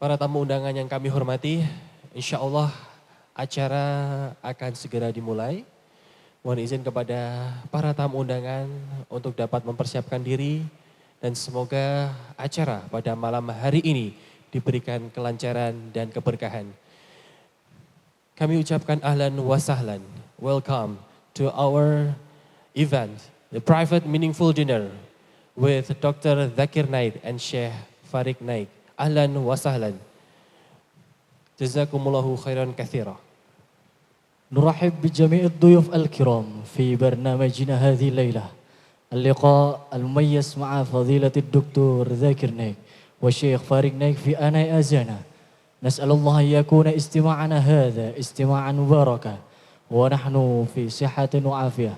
Para tamu undangan yang kami hormati, insya Allah acara akan segera dimulai. Mohon izin kepada para tamu undangan untuk dapat mempersiapkan diri dan semoga acara pada malam hari ini diberikan kelancaran dan keberkahan. Kami ucapkan ahlan wa sahlan, welcome to our event, the private meaningful dinner with Dr. Zakir Naik and Sheikh Farid Naik. Ahlan wa sahlan. Jazakumullahu khairan katsira. نرحب بجميع الضيوف الكرام في برنامجنا هذه الليلة اللقاء المميز مع فضيلة الدكتور ذاكر نايك والشيخ فارق نايك في آناء أذانه. نسأل الله أن يكون استماعنا هذا استماعا مباركا ونحن في صحة وعافية.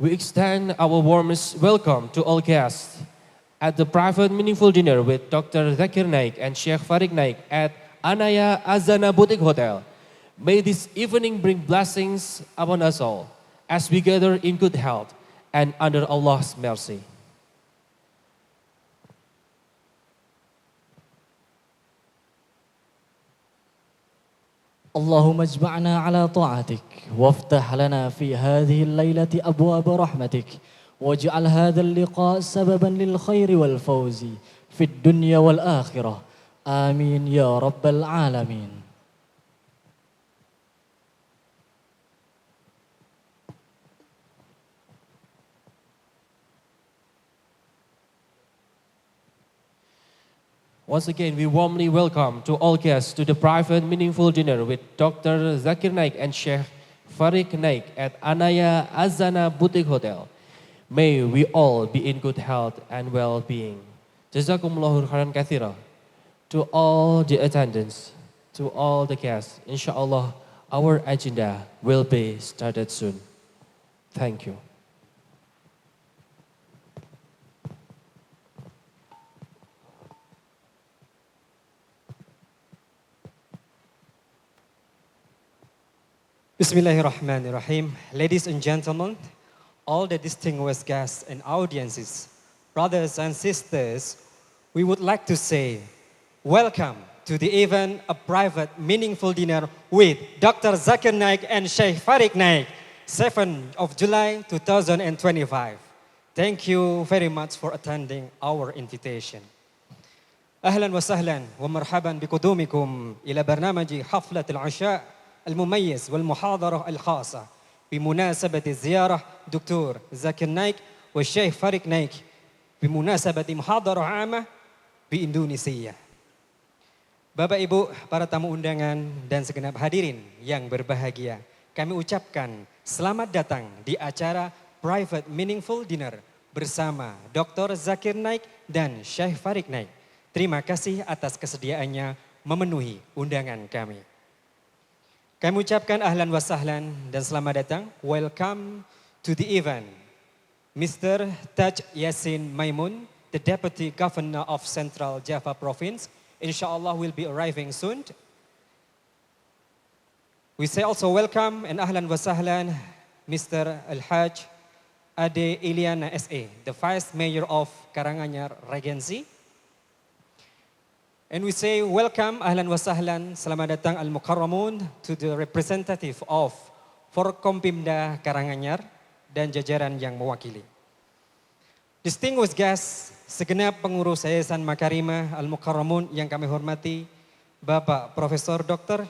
We extend our warmest welcome to all guests at the private meaningful dinner with Dr. Zakir Naik and Sheikh Farid Naik at Anaya Azana Boutique Hotel. May this evening bring blessings upon us all as we gather in good health and under Allah's mercy. اللهم اجمعنا على طاعتك وافتح لنا في هذه الليلة أبواب رحمتك واجعل هذا اللقاء سببا للخير والفوز في الدنيا والآخرة آمين يا رب العالمين. Once again, we warmly welcome to all guests to the private meaningful dinner with Dr. Zakir Naik and Sheikh Farid Naik at Anaya Azana Boutique Hotel. May we all be in good health and well-being. Jazakumullahu khairan katsira. To all the attendants, to all the guests, inshallah, our agenda will be started soon. Thank you. Bismillahirrahmanirrahim. Ladies and gentlemen, all the distinguished guests and audiences, brothers and sisters, we would like to say welcome to the event, a private meaningful dinner with Dr. Zakir Naik and Sheikh Farid Naik, 7th of July 2025. Thank you very much for attending our invitation. أهلا وسهلا ومرحبا بقدومكم إلى برنامج حفلة العشاء المميز والمحاضرة الخاصة بمناسبة زيارة دكتور زاكر نايك والشيخ فارق نايك بمناسبة محاضرة عامة بإندونيسيا. Bapak Ibu, para tamu undangan dan segenap hadirin yang berbahagia, kami ucapkan selamat datang di acara Private Meaningful Dinner bersama Dr. Zakir Naik dan Sheikh Farid Naik. Terima kasih atas kesediaannya memenuhi undangan kami. Kami ucapkan ahlan wa sahlan dan selamat datang. Welcome to the event. Mr. Taj Yassin Maimun, the Deputy Governor of Central Java Province, inshallah will be arriving soon. We say also welcome and ahlan wa sahlan Mr. Al-Haj Ade Iliana SA, the Vice Mayor of Karanganyar Regency. And we say welcome, ahlan wa sahlan, selamat datang al-mukarramun to the representative of Forkompimda Karanganyar dan jajaran yang mewakili. Distinguished guests, segenap pengurus Yayasan Makarimah al-Mukarramun yang kami hormati, Bapak Profesor Dr.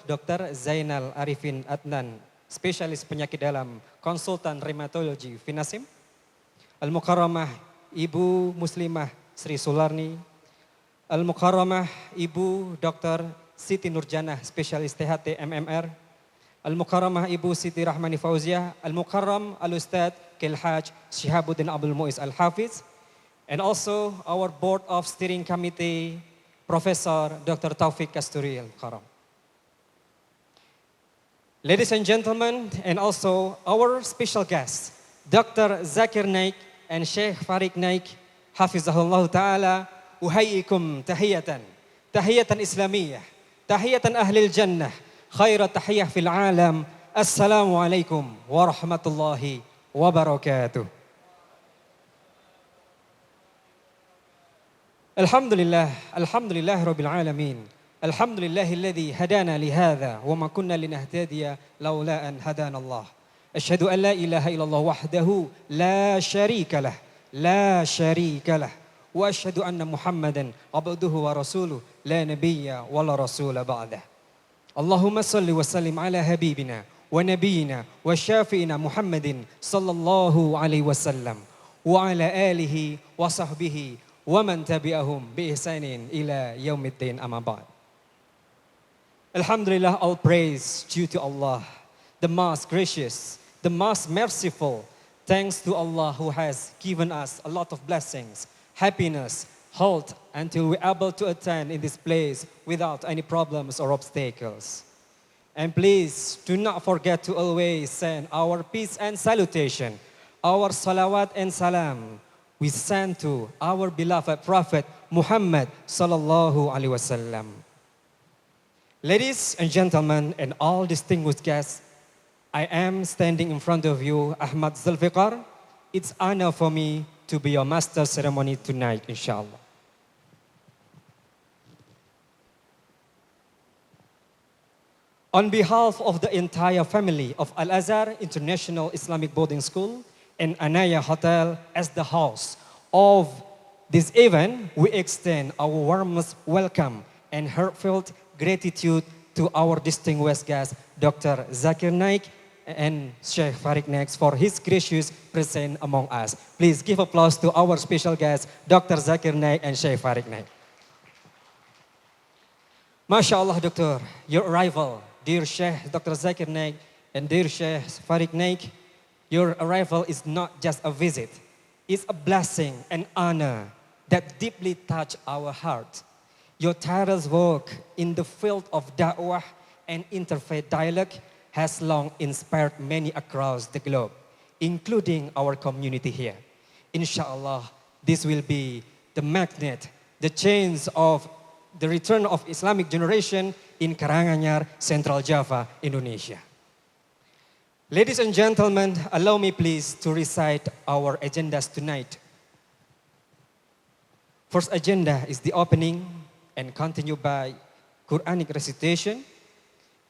Zainal Arifin Adnan, spesialis penyakit dalam, konsultan rheumatologi Finasim, Al-Mukarramah Ibu Muslimah Sri Sularni, Al-Mukarramah Ibu Dr. Siti Nurjanah, spesialis THT MMR, Al-Mukarramah Ibu Siti Rahmani Fauziah, Al-Mukarram Al-Ustad Kilhaj Shihabuddin Abdul Muiz Al-Hafiz, and also our Board of Steering Committee, Professor Dr. Taufik Kasturi Al-Mukarram. Ladies and gentlemen, and also our special guests, Dr. Zakir Naik and Sheikh Farid Naik, Hafizahullah Ta'ala, أحييكم تحية إسلامية تحية أهل الجنة خير تحية في العالم السلام عليكم ورحمة الله وبركاته. Alhamdulillah Rabbil Alamin. Alhamdulillahilladzi hadana lihadza wa ma kunna linahtadiya laula an hadana Allah. Asyhadu an la ilaha illallah wahdahu la syarika lah. Wa asyhadu anna Muhammadan abduhu wa rasuluh la nabiyya wa la rasula ba'dah. Allahumma salli wa sallim ala habibina wa nabiyyina wa syafi'ina Muhammadin sallallahu alaihi wasallam wa ala alihi wa sahbihi wa man tabi'ahum bi ihsanin ila yaumiddin amma ba'd. Alhamdulillah, all praise due to Allah, the most gracious, the most merciful. Thanks to Allah who has given us a lot of blessings, happiness, health, until we're able to attend in this place without any problems or obstacles. And please do not forget to always send our peace and salutation, our salawat and salam, we send to our beloved Prophet Muhammad sallallahu alaihi wasallam. Ladies and gentlemen, and all distinguished guests, I am standing in front of you, Ahmad Zulfikar. It's honor for me to be your master ceremony tonight, inshallah. On behalf of the entire family of Al-Azhar International Islamic Boarding School and Anaya Hotel as the host of this event, we extend our warmest welcome and heartfelt gratitude to our distinguished guest, Dr. Zakir Naik and Sheikh Farid Naik, for his gracious presence among us. Please give applause to our special guests, Dr. Zakir Naik and Sheikh Farid Naik. MashaAllah, Doctor, your arrival, dear Sheikh Dr. Zakir Naik and dear Sheikh Farid Naik, your arrival is not just a visit. It's a blessing and honor that deeply touch our heart. Your tireless work in the field of da'wah and interfaith dialogue has long inspired many across the globe, including our community here. Inshallah, this will be the magnet, the change of the return of Islamic generation in Karanganyar, Central Java, Indonesia. Ladies and gentlemen, allow me please to recite our agendas tonight. First agenda is the opening and continued by Quranic recitation.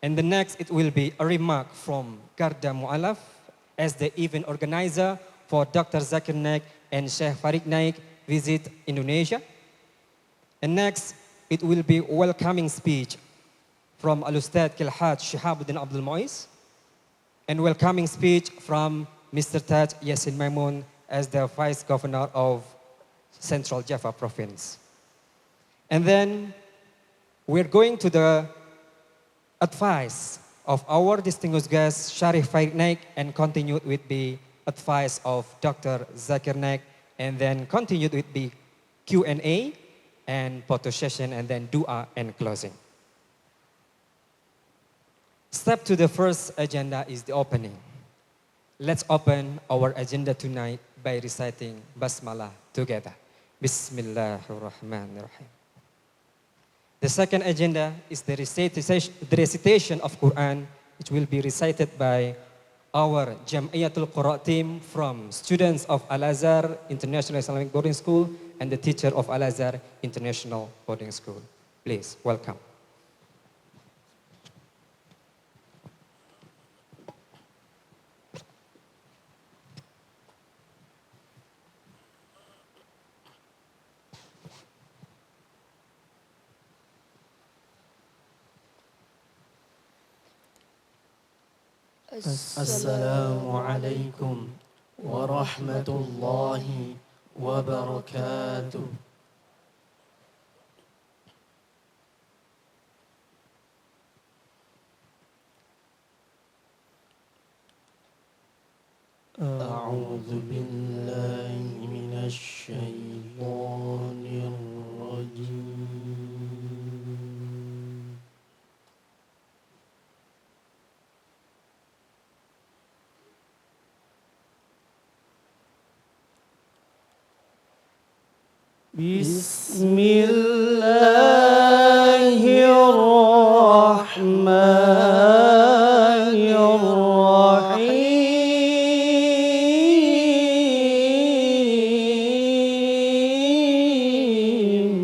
And the next, it will be a remark from Garda Mu'alaf as the event organizer for Dr. Zakir Naik and Sheikh Farid Naik visit Indonesia. And next, it will be a welcoming speech from Al-Ustad Kilhad Shihabuddin Abdul Muiz and welcoming speech from Mr. Taj Yasin Maimun as the Vice Governor of Central Java Province. And then we're going to the advice of our distinguished guest, Sharif Farid Naik, and continued with the advice of Dr. Zakir Naik, and then continued with the Q&A and photo session, and then dua and closing. Step to the first agenda is the opening. Let's open our agenda tonight by reciting Basmalah together. Bismillahirrahmanirrahim. The second agenda is the recitation of Quran, which will be recited by our Jam'iyatul Qura team from students of Al-Azhar International Islamic Boarding School and the teacher of Al-Azhar International Boarding School. Please, welcome. Assalamualaikum warahmatullahi wabarakatuh. A'udzu billahi minasy syaithanir rajim. Bismillahirrahmanirrahim.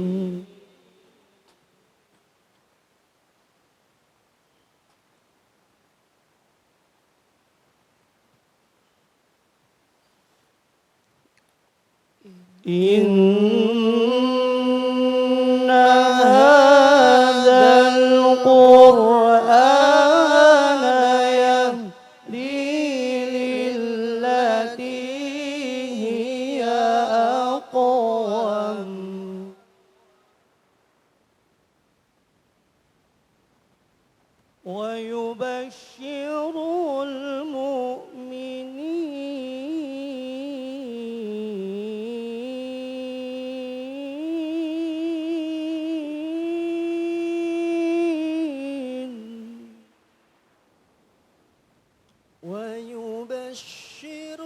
إن هذا القرآن يهدي للتي هي أقوم ويبشر المؤمنين ويبشر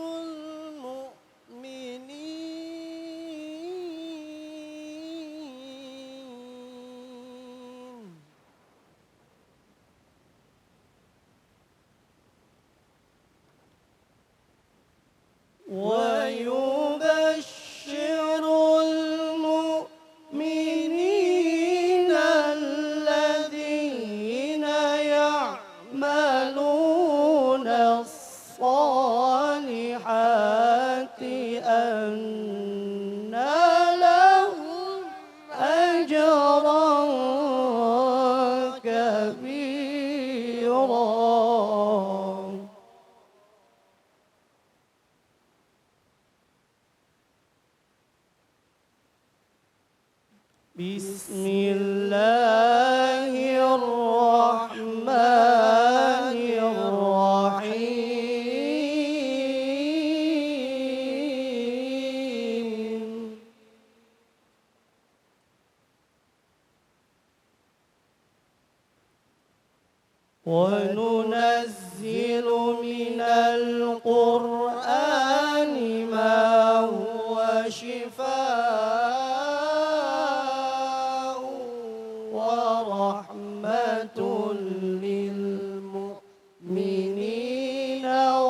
المؤمنين ويبشر المؤمنين الذين يعملون الصالحات أن لهم أجرا كبيرا بسم الله الرحمن الرحيم وننزل من القرآن ما هو شفاء ورحمة للمؤمنين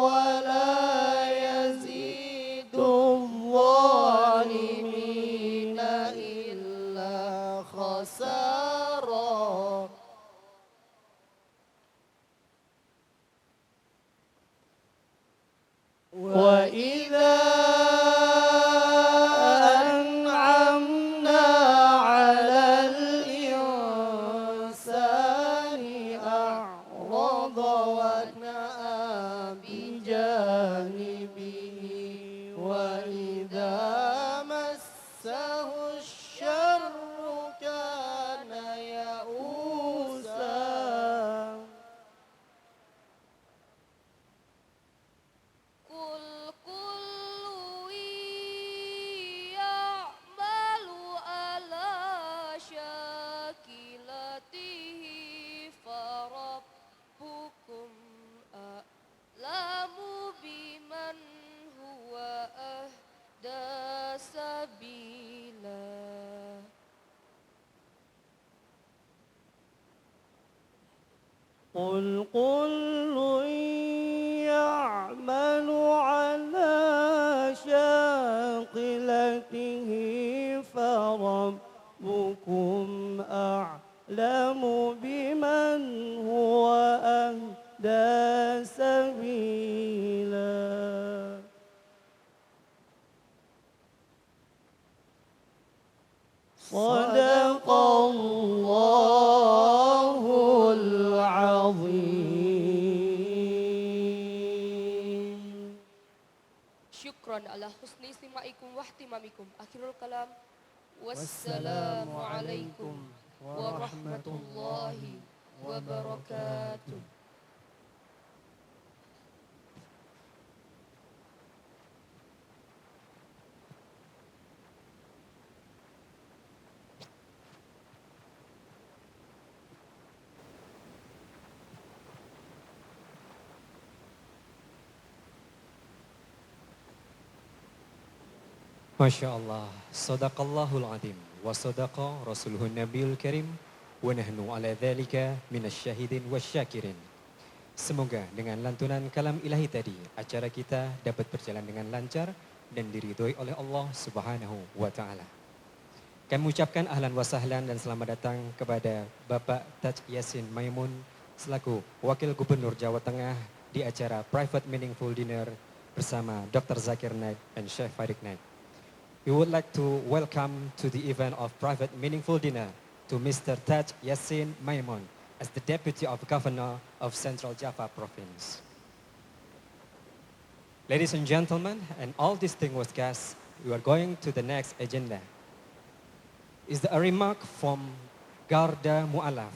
ولا يزيد الظالمين إلا خسارا وإذا أنعمنا على الإنسان أعرض ونأى بجانبه وإذا مسه الشر كان يئوسا قل كل يعمل على شاكلته فربكم أعلم بمن هو أهدى سبيلا قل كل يعمل على شاقلته فربكم أعلم بمن هو أهدى سبيلا صدق الله العظيم Syukran ala husni istimaikum wa ihtimamikum. Akhirul kalam. Wassalamualaikum warahmatullahi wabarakatuh. Masya Allah, sadaqallahul azim, wa sadaqa rasuluhun nabiyul karim, wa nahnu ala dhalika minasyahidin wasyakirin. Semoga dengan lantunan kalam ilahi tadi, acara kita dapat berjalan dengan lancar dan diridhoi oleh Allah Subhanahu wa Ta'ala. Kami mengucapkan ahlan wa sahlan dan selamat datang kepada Bapak Taj Yassin Maimun selaku Wakil Gubernur Jawa Tengah di acara Private Meaningful Dinner bersama Dr. Zakir Naik dan Syekh Farid Naik. we would like to welcome to the event of private meaningful dinner to Mr. Taj Yassin Maimun as the Deputy of Governor of Central Java Province. Ladies and gentlemen, and all distinguished guests, we are going to the next agenda. Is a remark from Garda Mu'alaf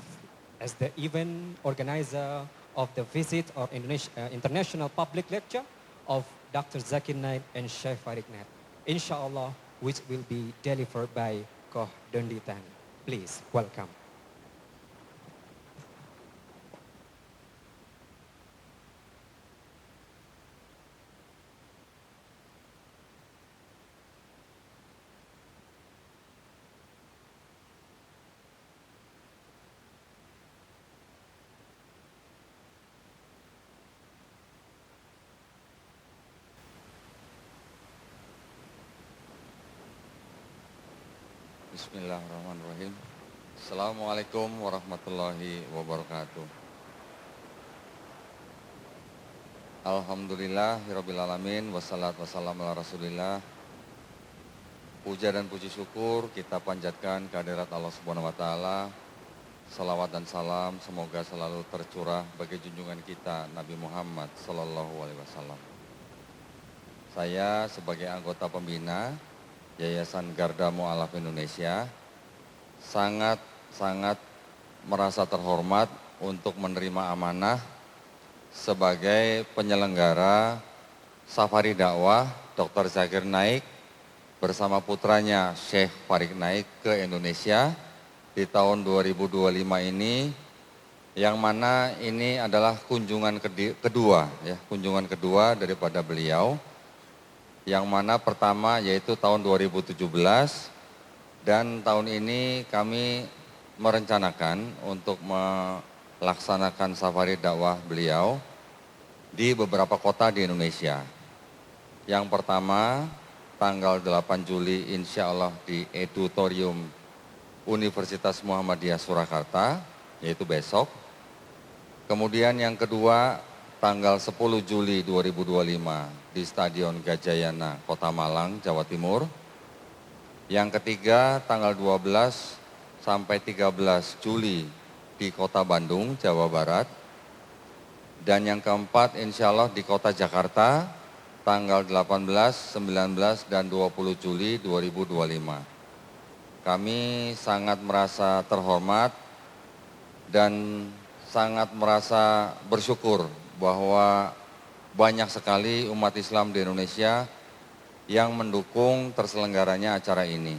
as the event organizer of the visit of international public lecture of Dr. Zakir Naik and Sheikh Farid Naik, inshallah, which will be delivered by Koh Donditan. Please welcome. Bismillahirrahmanirrahim. Assalamualaikum warahmatullahi wabarakatuh. Alhamdulillahirabbil alamin wassalatu wassalamu ala Rasulillah. Puja dan puji syukur kita panjatkan kehadirat Allah Subhanahu wa taala. Salawat dan salam semoga selalu tercurah bagi junjungan kita Nabi Muhammad sallallahu alaihi wasallam. Saya sebagai anggota pembina Yayasan Garda Mu'alaf Indonesia sangat merasa terhormat untuk menerima amanah sebagai penyelenggara safari dakwah Dr. Zakir Naik bersama putranya Sheikh Farid Naik ke Indonesia di tahun 2025 ini, yang mana ini adalah kunjungan kedua daripada beliau. Yang mana pertama yaitu tahun 2017 dan tahun ini kami merencanakan untuk melaksanakan safari dakwah beliau di beberapa kota di Indonesia. Yang pertama tanggal 8 Juli insya Allah di Edutorium Universitas Muhammadiyah Surakarta, yaitu besok. Kemudian yang kedua tanggal 10 Juli 2025 di Stadion Gajayana, Kota Malang, Jawa Timur. Yang ketiga tanggal 12 sampai 13 Juli di Kota Bandung, Jawa Barat. Dan yang keempat insya Allah di Kota Jakarta tanggal 18, 19, dan 20 Juli 2025. Kami sangat merasa terhormat dan sangat merasa bersyukur bahwa banyak sekali umat Islam di Indonesia yang mendukung terselenggaranya acara ini.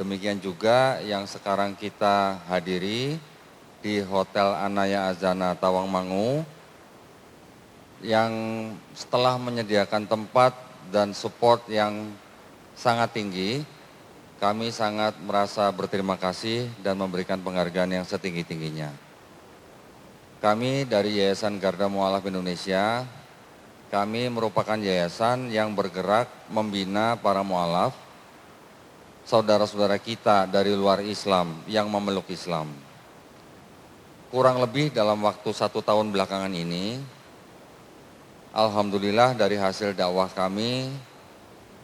Demikian juga yang sekarang kita hadiri di Hotel Anaya Azana Tawangmangu, yang setelah menyediakan tempat dan support yang sangat tinggi, kami sangat merasa berterima kasih dan memberikan penghargaan yang setinggi-tingginya. Kami dari Yayasan Garda Mu'alaf Indonesia, kami merupakan yayasan yang bergerak membina para mu'alaf, saudara-saudara kita dari luar Islam yang memeluk Islam. Kurang lebih dalam waktu 1 tahun belakangan ini, alhamdulillah dari hasil dakwah kami,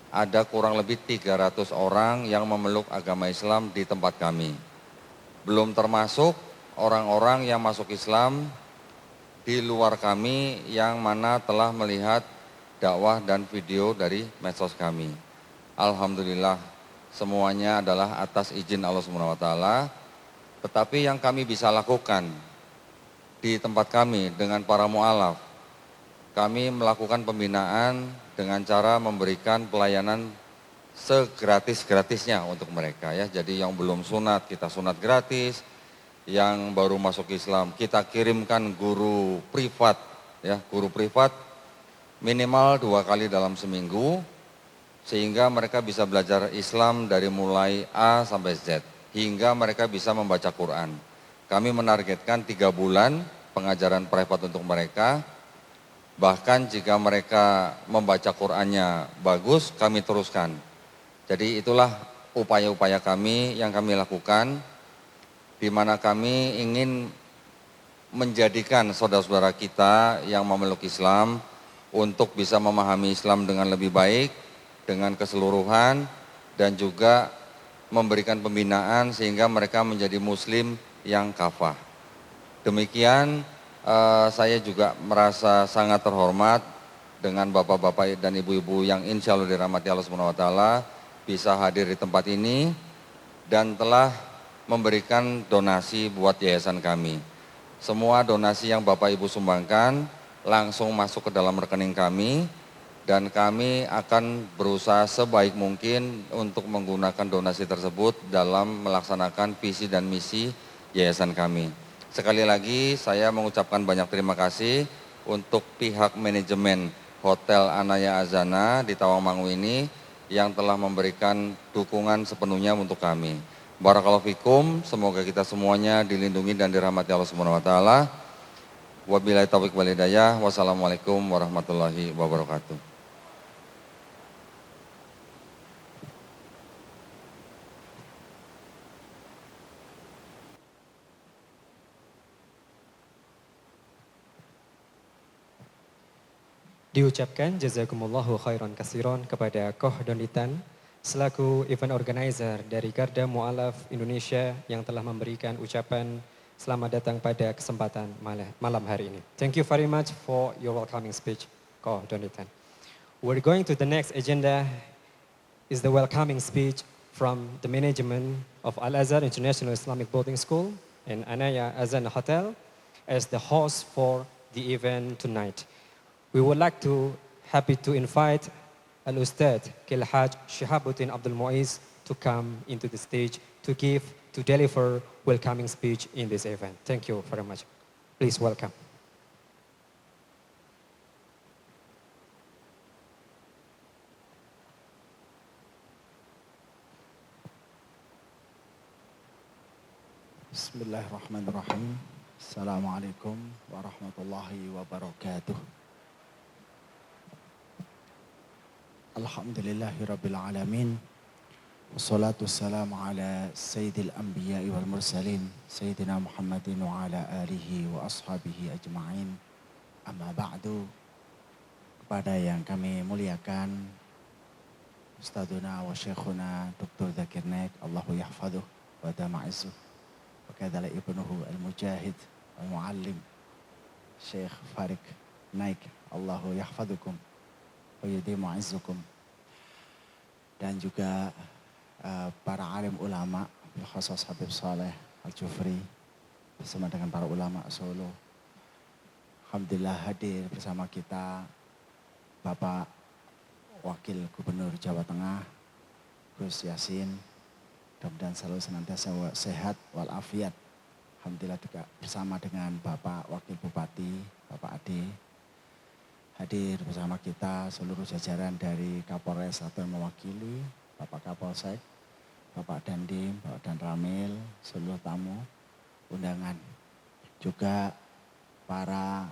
ada kurang lebih 300 orang yang memeluk agama Islam di tempat kami. Belum termasuk orang-orang yang masuk Islam di luar kami yang mana telah melihat dakwah dan video dari medsos kami. Alhamdulillah semuanya adalah atas izin Allah Subhanahu wa taala. Tetapi yang kami bisa lakukan di tempat kami dengan para mu'alaf, kami melakukan pembinaan dengan cara memberikan pelayanan segratis-gratisnya untuk mereka ya. Jadi yang belum sunat kita sunat gratis, yang baru masuk Islam kita kirimkan guru privat ya, guru privat minimal 2 kali dalam seminggu sehingga mereka bisa belajar Islam dari mulai A sampai Z hingga mereka bisa membaca Quran. Kami menargetkan 3 bulan pengajaran privat untuk mereka. Bahkan jika mereka membaca Qurannya bagus, kami teruskan. Jadi itulah upaya-upaya kami yang kami lakukan, di mana kami ingin menjadikan saudara-saudara kita yang memeluk Islam untuk bisa memahami Islam dengan lebih baik, dengan keseluruhan, dan juga memberikan pembinaan sehingga mereka menjadi muslim yang kafah. Demikian saya juga merasa sangat terhormat dengan bapak-bapak dan ibu-ibu yang insya Allah dirahmati Allah Subhanahu wa taala bisa hadir di tempat ini dan telah memberikan donasi buat yayasan kami. Semua donasi yang Bapak Ibu sumbangkan langsung masuk ke dalam rekening kami dan kami akan berusaha sebaik mungkin untuk menggunakan donasi tersebut dalam melaksanakan visi dan misi yayasan kami. Sekali lagi saya mengucapkan banyak terima kasih untuk pihak manajemen Hotel Anaya Azana di Tawangmangu ini yang telah memberikan dukungan sepenuhnya untuk kami. Barakallahu fikum, semoga kita semuanya dilindungi dan dirahmati Allah Subhanahu wa taala. Wabillahi taufiq wal hidayah. Wassalamualaikum warahmatullahi wabarakatuh. Diucapkan jazakumullahu khairan kasiron kepada Koh Donitan selaku event organizer dari Garda Mu'alaf Indonesia yang telah memberikan ucapan selamat datang pada kesempatan malam hari ini. Thank you very much for your welcoming speech, Koh Donitan. We're going to the next agenda is the welcoming speech from the management of Al-Azhar International Islamic Boarding School and Anaya Azana Hotel as the host for the event tonight. We would like to happy to invite Al-Ustad Kilhaj Shihabuddin Abdul Muiz to come into the stage to deliver welcoming speech in this event. Thank you very much. Please welcome. Bismillahirrahmanirrahim. Assalamualaikum warahmatullahi wabarakatuh. Alhamdulillahi rabbil alamin. Wassalatu wassalamu ala sayyidil anbiya'i wal mursalin Sayyidina Muhammadin wa ala alihi wa ashabihi ajma'in. Amma ba'du. Kepada yang kami muliakan Ustaduna wa syekhuna Dr. Zakir Naik, Allahu yahfaduh wa dama'isuh, wa kadhala ibnuhu al-mujahid al-muallim Syekh Farik Naik, Allahu yahfadukum wa yudimu izzukum, dan juga para alim ulama, khusus Habib Saleh Al-Jufri bersama dengan para ulama Solo. Alhamdulillah hadir bersama kita Bapak Wakil Gubernur Jawa Tengah Gus Yassin, mudah-mudahan selalu senantiasa sehat walafiat. Alhamdulillah juga bersama dengan Bapak Wakil Bupati Bapak Ade, hadir bersama kita seluruh jajaran dari Kapolres atau yang mewakili, Bapak Kapolsek, Bapak Dandim, Bapak Dan Ramil, seluruh tamu undangan. Juga para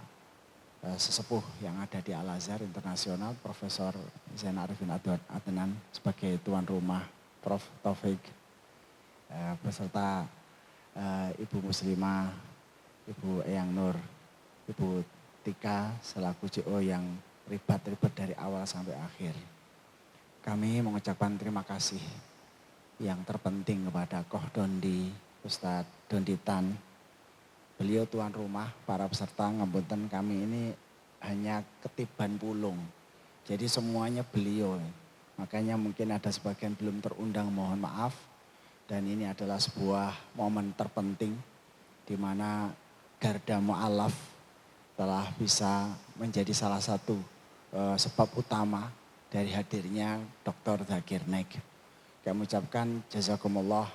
sesepuh yang ada di Al-Azhar Internasional, Profesor Zain Arifin Adnan sebagai tuan rumah, Prof. Taufik, beserta Ibu Muslimah, Ibu Eyang Nur, Ibu Tika selaku CO yang ribet dari awal sampai akhir. Kami mengucapkan terima kasih yang terpenting kepada Koh Dondi, Ustadz Donditan. Beliau tuan rumah, para peserta ngapunten kami ini hanya ketiban pulung. Jadi semuanya beliau. Makanya mungkin ada sebagian belum terundang, mohon maaf. Dan ini adalah sebuah momen terpenting di mana Garda Mu'alaf telah bisa menjadi salah satu sebab utama dari hadirnya Dr. Zakir Naik. Kami ucapkan jazakumullah,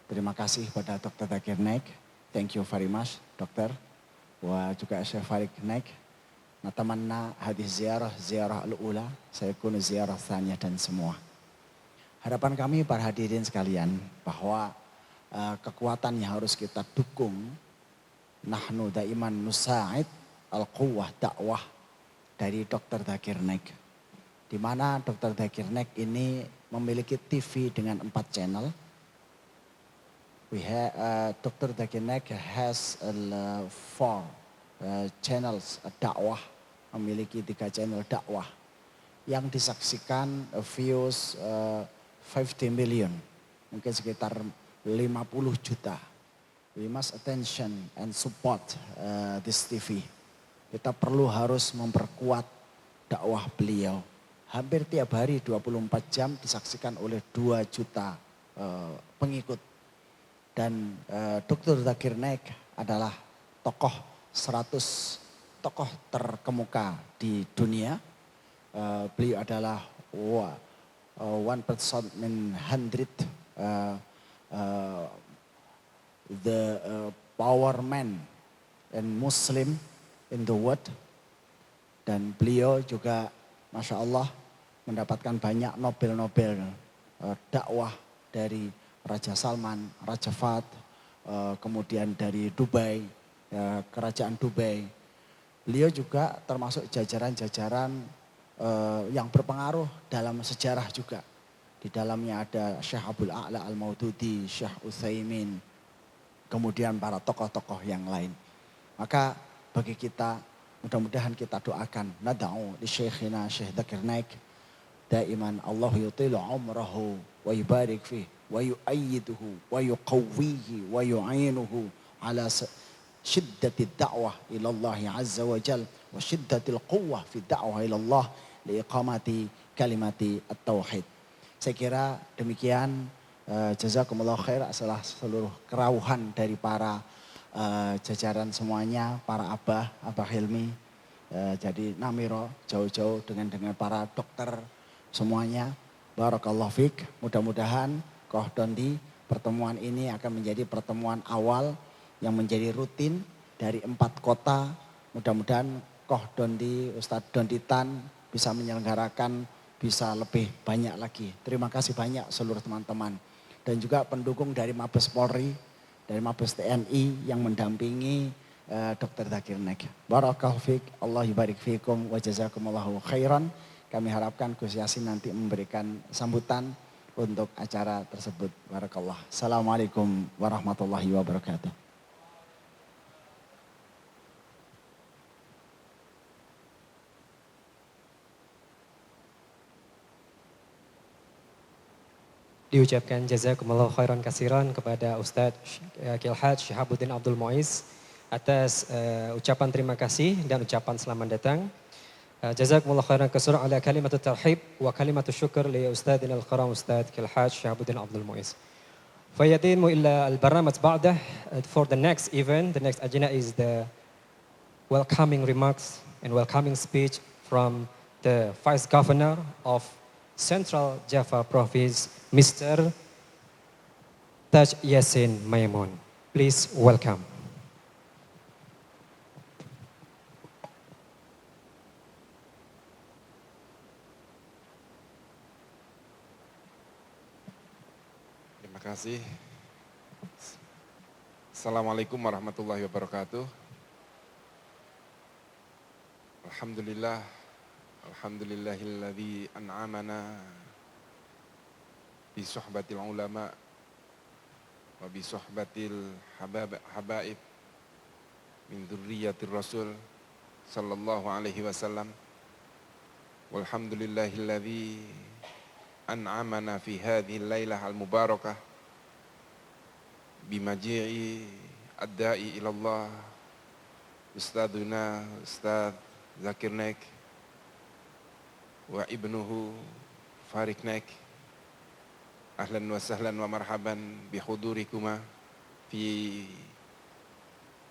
terima kasih pada Dr. Zakir Naik. Thank you very much, Dokter. Wa juga Syekh Farik Naik. Natamanna hadis ziarah al-ula, saya kunu ziarah tsaniyah dan semua. Harapan kami para hadirin sekalian bahwa kekuatan yang harus kita dukung, nahnu daiman nusa'id al-quwwah dakwah dari Dr. Zakir Naik. Di mana Dr. Zakir Naik ini memiliki TV dengan 4 channel. Dr. Zakir Naik has 4 channels dakwah, memiliki 3 channel dakwah yang disaksikan views 50 million, mungkin sekitar 50 juta. We must attention and support this TV. Kita perlu harus memperkuat dakwah beliau. Hampir tiap hari 24 jam disaksikan oleh 2 juta pengikut. Dan Dr. Zakir Naik adalah tokoh 100 tokoh terkemuka di dunia. Beliau adalah one person in 100 the power man and Muslim in the world. Dan beliau juga Masya Allah mendapatkan banyak Nobel-Nobel dakwah dari Raja Salman, Raja Fahd, kemudian dari Dubai, kerajaan Dubai. Beliau juga termasuk jajaran-jajaran yang berpengaruh dalam sejarah juga. Di dalamnya ada Syekh Abdul A'la Al-Maududi, Syekh Utsaimin, kemudian para tokoh-tokoh yang lain. Maka bagi kita, mudah-mudahan kita doakan. Nada'u li Syekhina Syekh Zakir Naik. Daiman Allah yutilu umrahu wa yubarik fih wa yu'ayyiduhu wa yuqawwihi wa yu'inuhu ala syiddati da'wah ila Allah azza wa jal wa syiddati al-quwwah fi da'wah ila Allah liiqamati kalimati at-tauhid. Saya kira demikian. Jazakumullah khair adalah seluruh kerauhan dari para jajaran semuanya, para Abah Hilmi. Jadi Namiro jauh-jauh dengan para dokter semuanya. Barakallahu fiik. Mudah-mudahan Koh Dondi pertemuan ini akan menjadi pertemuan awal yang menjadi rutin dari 4 kota. Mudah-mudahan Koh Dondi, Ustadz Donditan bisa menyelenggarakan bisa lebih banyak lagi. Terima kasih banyak seluruh teman-teman. Dan juga pendukung dari Mabes Polri, dari Mabes TNI yang mendampingi Dr. Zakir Naik. Barakallahu fiik, Allah yubarik fiikum wa jazakumullahu khairan. Kami harapkan Gus Yasin nanti memberikan sambutan untuk acara tersebut. Barakallah. Assalamualaikum warahmatullahi wabarakatuh. Diucapkan jazakumullah khairan kasiran kepada Ustadz Kilhaj Syihabuddin Abdul Muiz atas ucapan terima kasih dan ucapan selamat datang. Jazakumullah khairan kasiran ala kalimatut tarhib wa kalimatut syukur li Ustadzina al-karam Ustadz Kilhaj Syihabuddin Abdul Muiz. Fayatimu illa al-barnamat ba'dah. For the next event, the next agenda is the welcoming remarks and welcoming speech from the Vice Governor of Central Java Province, Mr. Taj Yassin Maimun. Please welcome. Terima kasih. Assalamualaikum warahmatullahi wabarakatuh. Alhamdulillah. Alhamdulillahilladzi an'amana bi suhbatil ulama wa bi suhbatil habaib min dzurriyyatir rasul sallallahu alaihi wasallam. Walhamdulillahilladzi an'amana fi hadhihi al-lailah al-mubarakah bi maji'i ad-da'i ila Allah Ustadzuna Ustadz Zakir Naik wa ibnuhu Farik Naik. Ahlan wa sahlan wa marhaban bi hudurikuma fi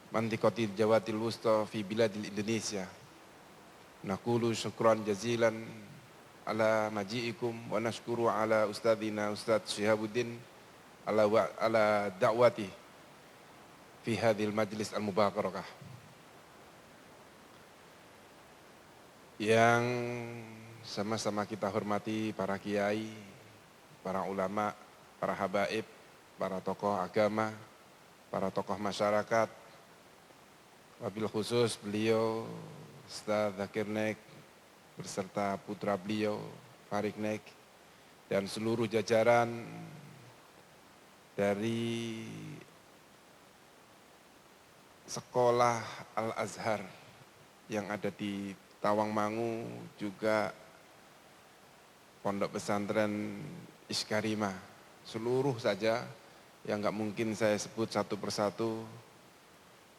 mantiqatil Jawatil Wusta fi biladil Indonesia. Naqulu syukran jazilan ala maji'ikum wa nashkuru ala ustadzina Ustadz Syihabuddin ala da'wati fi hadhil majlis al-mubarakah. Yang sama-sama kita hormati para kiai, para ulama, para habaib, para tokoh agama, para tokoh masyarakat, wabil khusus beliau Ustadz Zakir Naik beserta putra beliau Farik Naik dan seluruh jajaran dari Sekolah Al-Azhar yang ada di Tawangmangu, juga Pondok Pesantren Iskarima, seluruh saja yang nggak mungkin saya sebut satu persatu,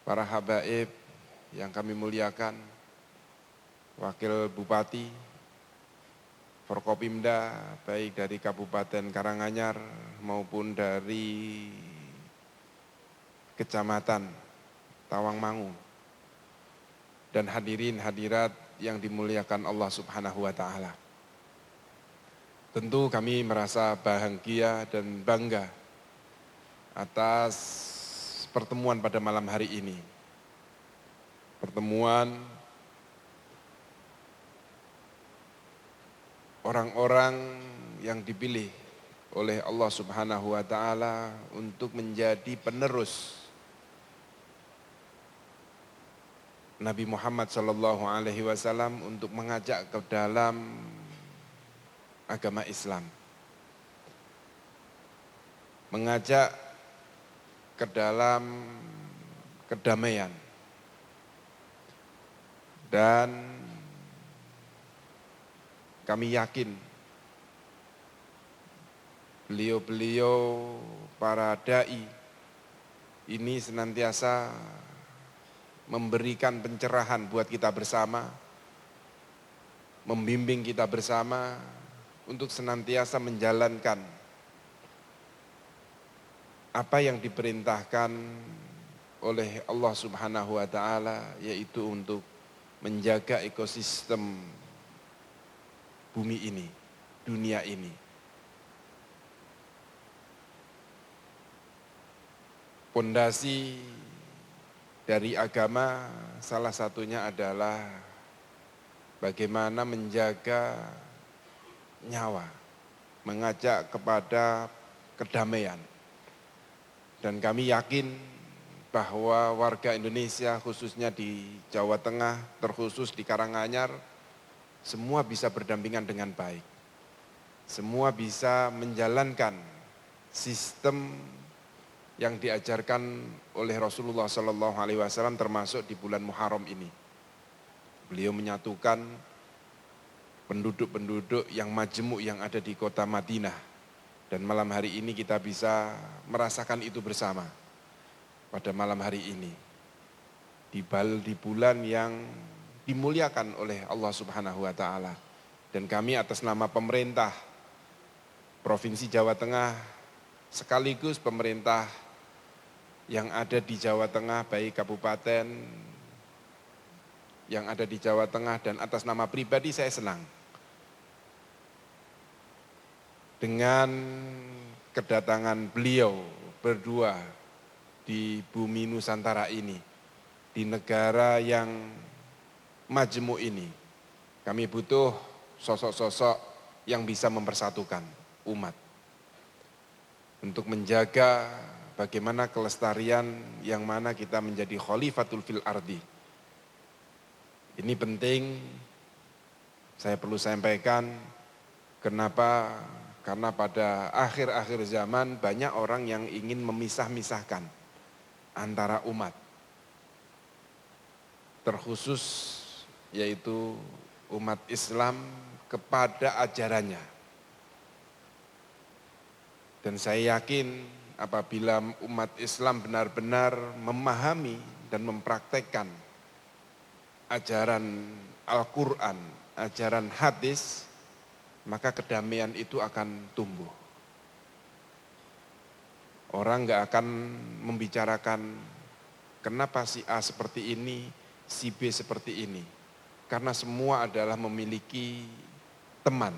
para habaib yang kami muliakan, Wakil Bupati, Forkopimda, baik dari Kabupaten Karanganyar maupun dari Kecamatan Tawangmangu, dan hadirin hadirat yang dimuliakan Allah Subhanahu wa Ta'ala. Tentu kami merasa bahagia dan bangga atas pertemuan pada malam hari ini. Pertemuan orang-orang yang dipilih oleh Allah Subhanahu wa Ta'ala untuk menjadi penerus Nabi Muhammad Sallallahu Alaihi Wasallam, untuk mengajak ke dalam agama Islam, mengajak ke dalam kedamaian, dan kami yakin beliau-beliau para dai ini senantiasa memberikan pencerahan buat kita bersama, membimbing kita bersama untuk senantiasa menjalankan apa yang diperintahkan oleh Allah Subhanahu wa Ta'ala, yaitu untuk menjaga ekosistem bumi ini, dunia ini. Pondasi dari agama salah satunya adalah bagaimana menjaga nyawa, mengajak kepada kedamaian. Dan kami yakin bahwa warga Indonesia khususnya di Jawa Tengah, terkhusus di Karanganyar, semua bisa berdampingan dengan baik. Semua bisa menjalankan sistem yang diajarkan oleh Rasulullah Sallallahu Alaihi Wasallam, termasuk di bulan Muharram ini. Beliau menyatukan penduduk-penduduk yang majemuk yang ada di kota Madinah. Dan malam hari ini kita bisa merasakan itu bersama. Pada malam hari ini. Di bulan yang dimuliakan oleh Allah Subhanahu wa Ta'ala. Dan kami atas nama pemerintah Provinsi Jawa Tengah, sekaligus pemerintah yang ada di Jawa Tengah, baik kabupaten yang ada di Jawa Tengah, dan atas nama pribadi saya senang dengan kedatangan beliau berdua di bumi Nusantara ini, di negara yang majemuk ini. Kami butuh sosok-sosok yang bisa mempersatukan umat untuk menjaga bagaimana kelestarian yang mana kita menjadi khalifatul fil ardi. Ini penting, saya perlu sampaikan, kenapa? Karena pada akhir-akhir zaman banyak orang yang ingin memisah-misahkan antara umat. Terkhusus yaitu umat Islam kepada ajarannya. Dan saya yakin apabila umat Islam benar-benar memahami dan mempraktekkan ajaran Al-Quran, ajaran hadis, maka kedamaian itu akan tumbuh. Orang nggak akan membicarakan kenapa si A seperti ini, si B seperti ini. Karena semua adalah memiliki teman.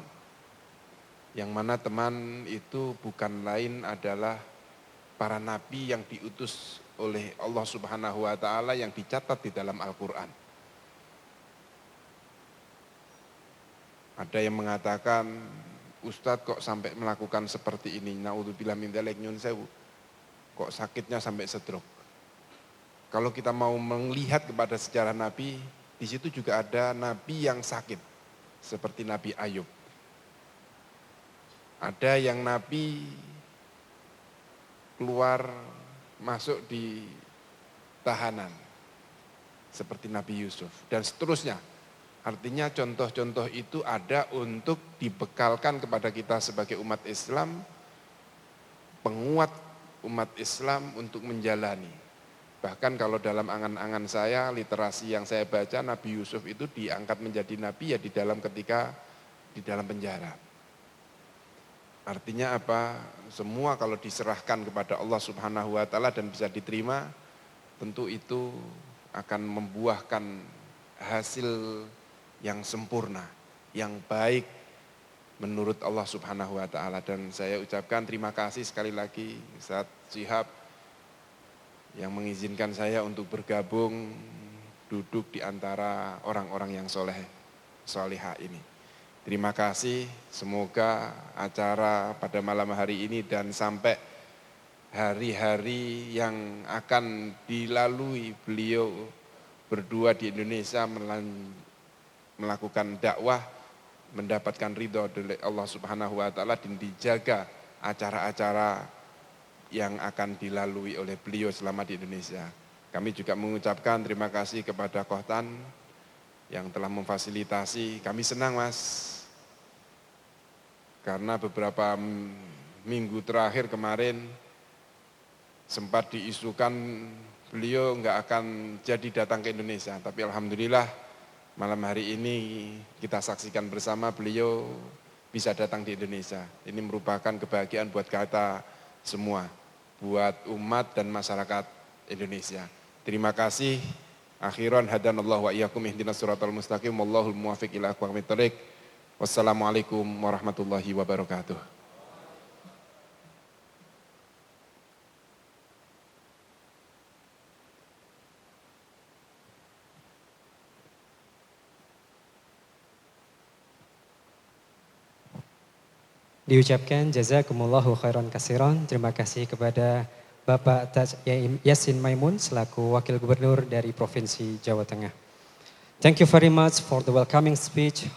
Yang mana teman itu bukan lain adalah para nabi yang diutus oleh Allah Subhanahu wa Ta'ala yang dicatat di dalam Al-Quran. Ada yang mengatakan, Ustadz kok sampai melakukan seperti ini, naudzubillah min dzalik, nyun sewu, kok sakitnya sampai stroke. Kalau kita mau melihat kepada sejarah Nabi, di situ juga ada Nabi yang sakit, seperti Nabi Ayub. Ada yang Nabi keluar masuk di tahanan, seperti Nabi Yusuf, dan seterusnya. Artinya contoh-contoh itu ada untuk dibekalkan kepada kita sebagai umat Islam, penguat umat Islam untuk menjalani. Bahkan kalau dalam angan-angan saya, literasi yang saya baca, Nabi Yusuf itu diangkat menjadi nabi ya ketika di dalam penjara. Artinya apa? Semua kalau diserahkan kepada Allah Subhanahu wa taala dan bisa diterima, tentu itu akan membuahkan hasil yang sempurna, yang baik menurut Allah Subhanahu wa taala. Dan saya ucapkan terima kasih sekali lagi Ustaz Syihab yang mengizinkan saya untuk bergabung duduk di antara orang-orang yang solehah ini. Terima kasih, semoga acara pada malam hari ini dan sampai hari-hari yang akan dilalui beliau berdua di Indonesia melakukan dakwah, mendapatkan ridho dari Allah Subhanahu wa taala dan dijaga acara-acara yang akan dilalui oleh beliau selama di Indonesia. Kami juga mengucapkan terima kasih kepada Kohtan yang telah memfasilitasi. Kami senang Mas, karena beberapa minggu terakhir kemarin sempat diisukan beliau nggak akan jadi datang ke Indonesia. Tapi alhamdulillah malam hari ini kita saksikan bersama beliau bisa datang di Indonesia. Ini merupakan kebahagiaan buat kita semua, buat umat dan masyarakat Indonesia. Terima kasih. Akhiran hadanallahu wa iyyakum ihdinas siratal mustaqim wallahul muwaffiq ila aqwamit thoriq. Wassalamualaikum warahmatullahi wabarakatuh. Diucapkan jazakumullahu khairan kasiran. Terima kasih kepada Bapak Taj Yassin Maimun selaku Wakil Gubernur dari Provinsi Jawa Tengah. Thank you very much for the welcoming speech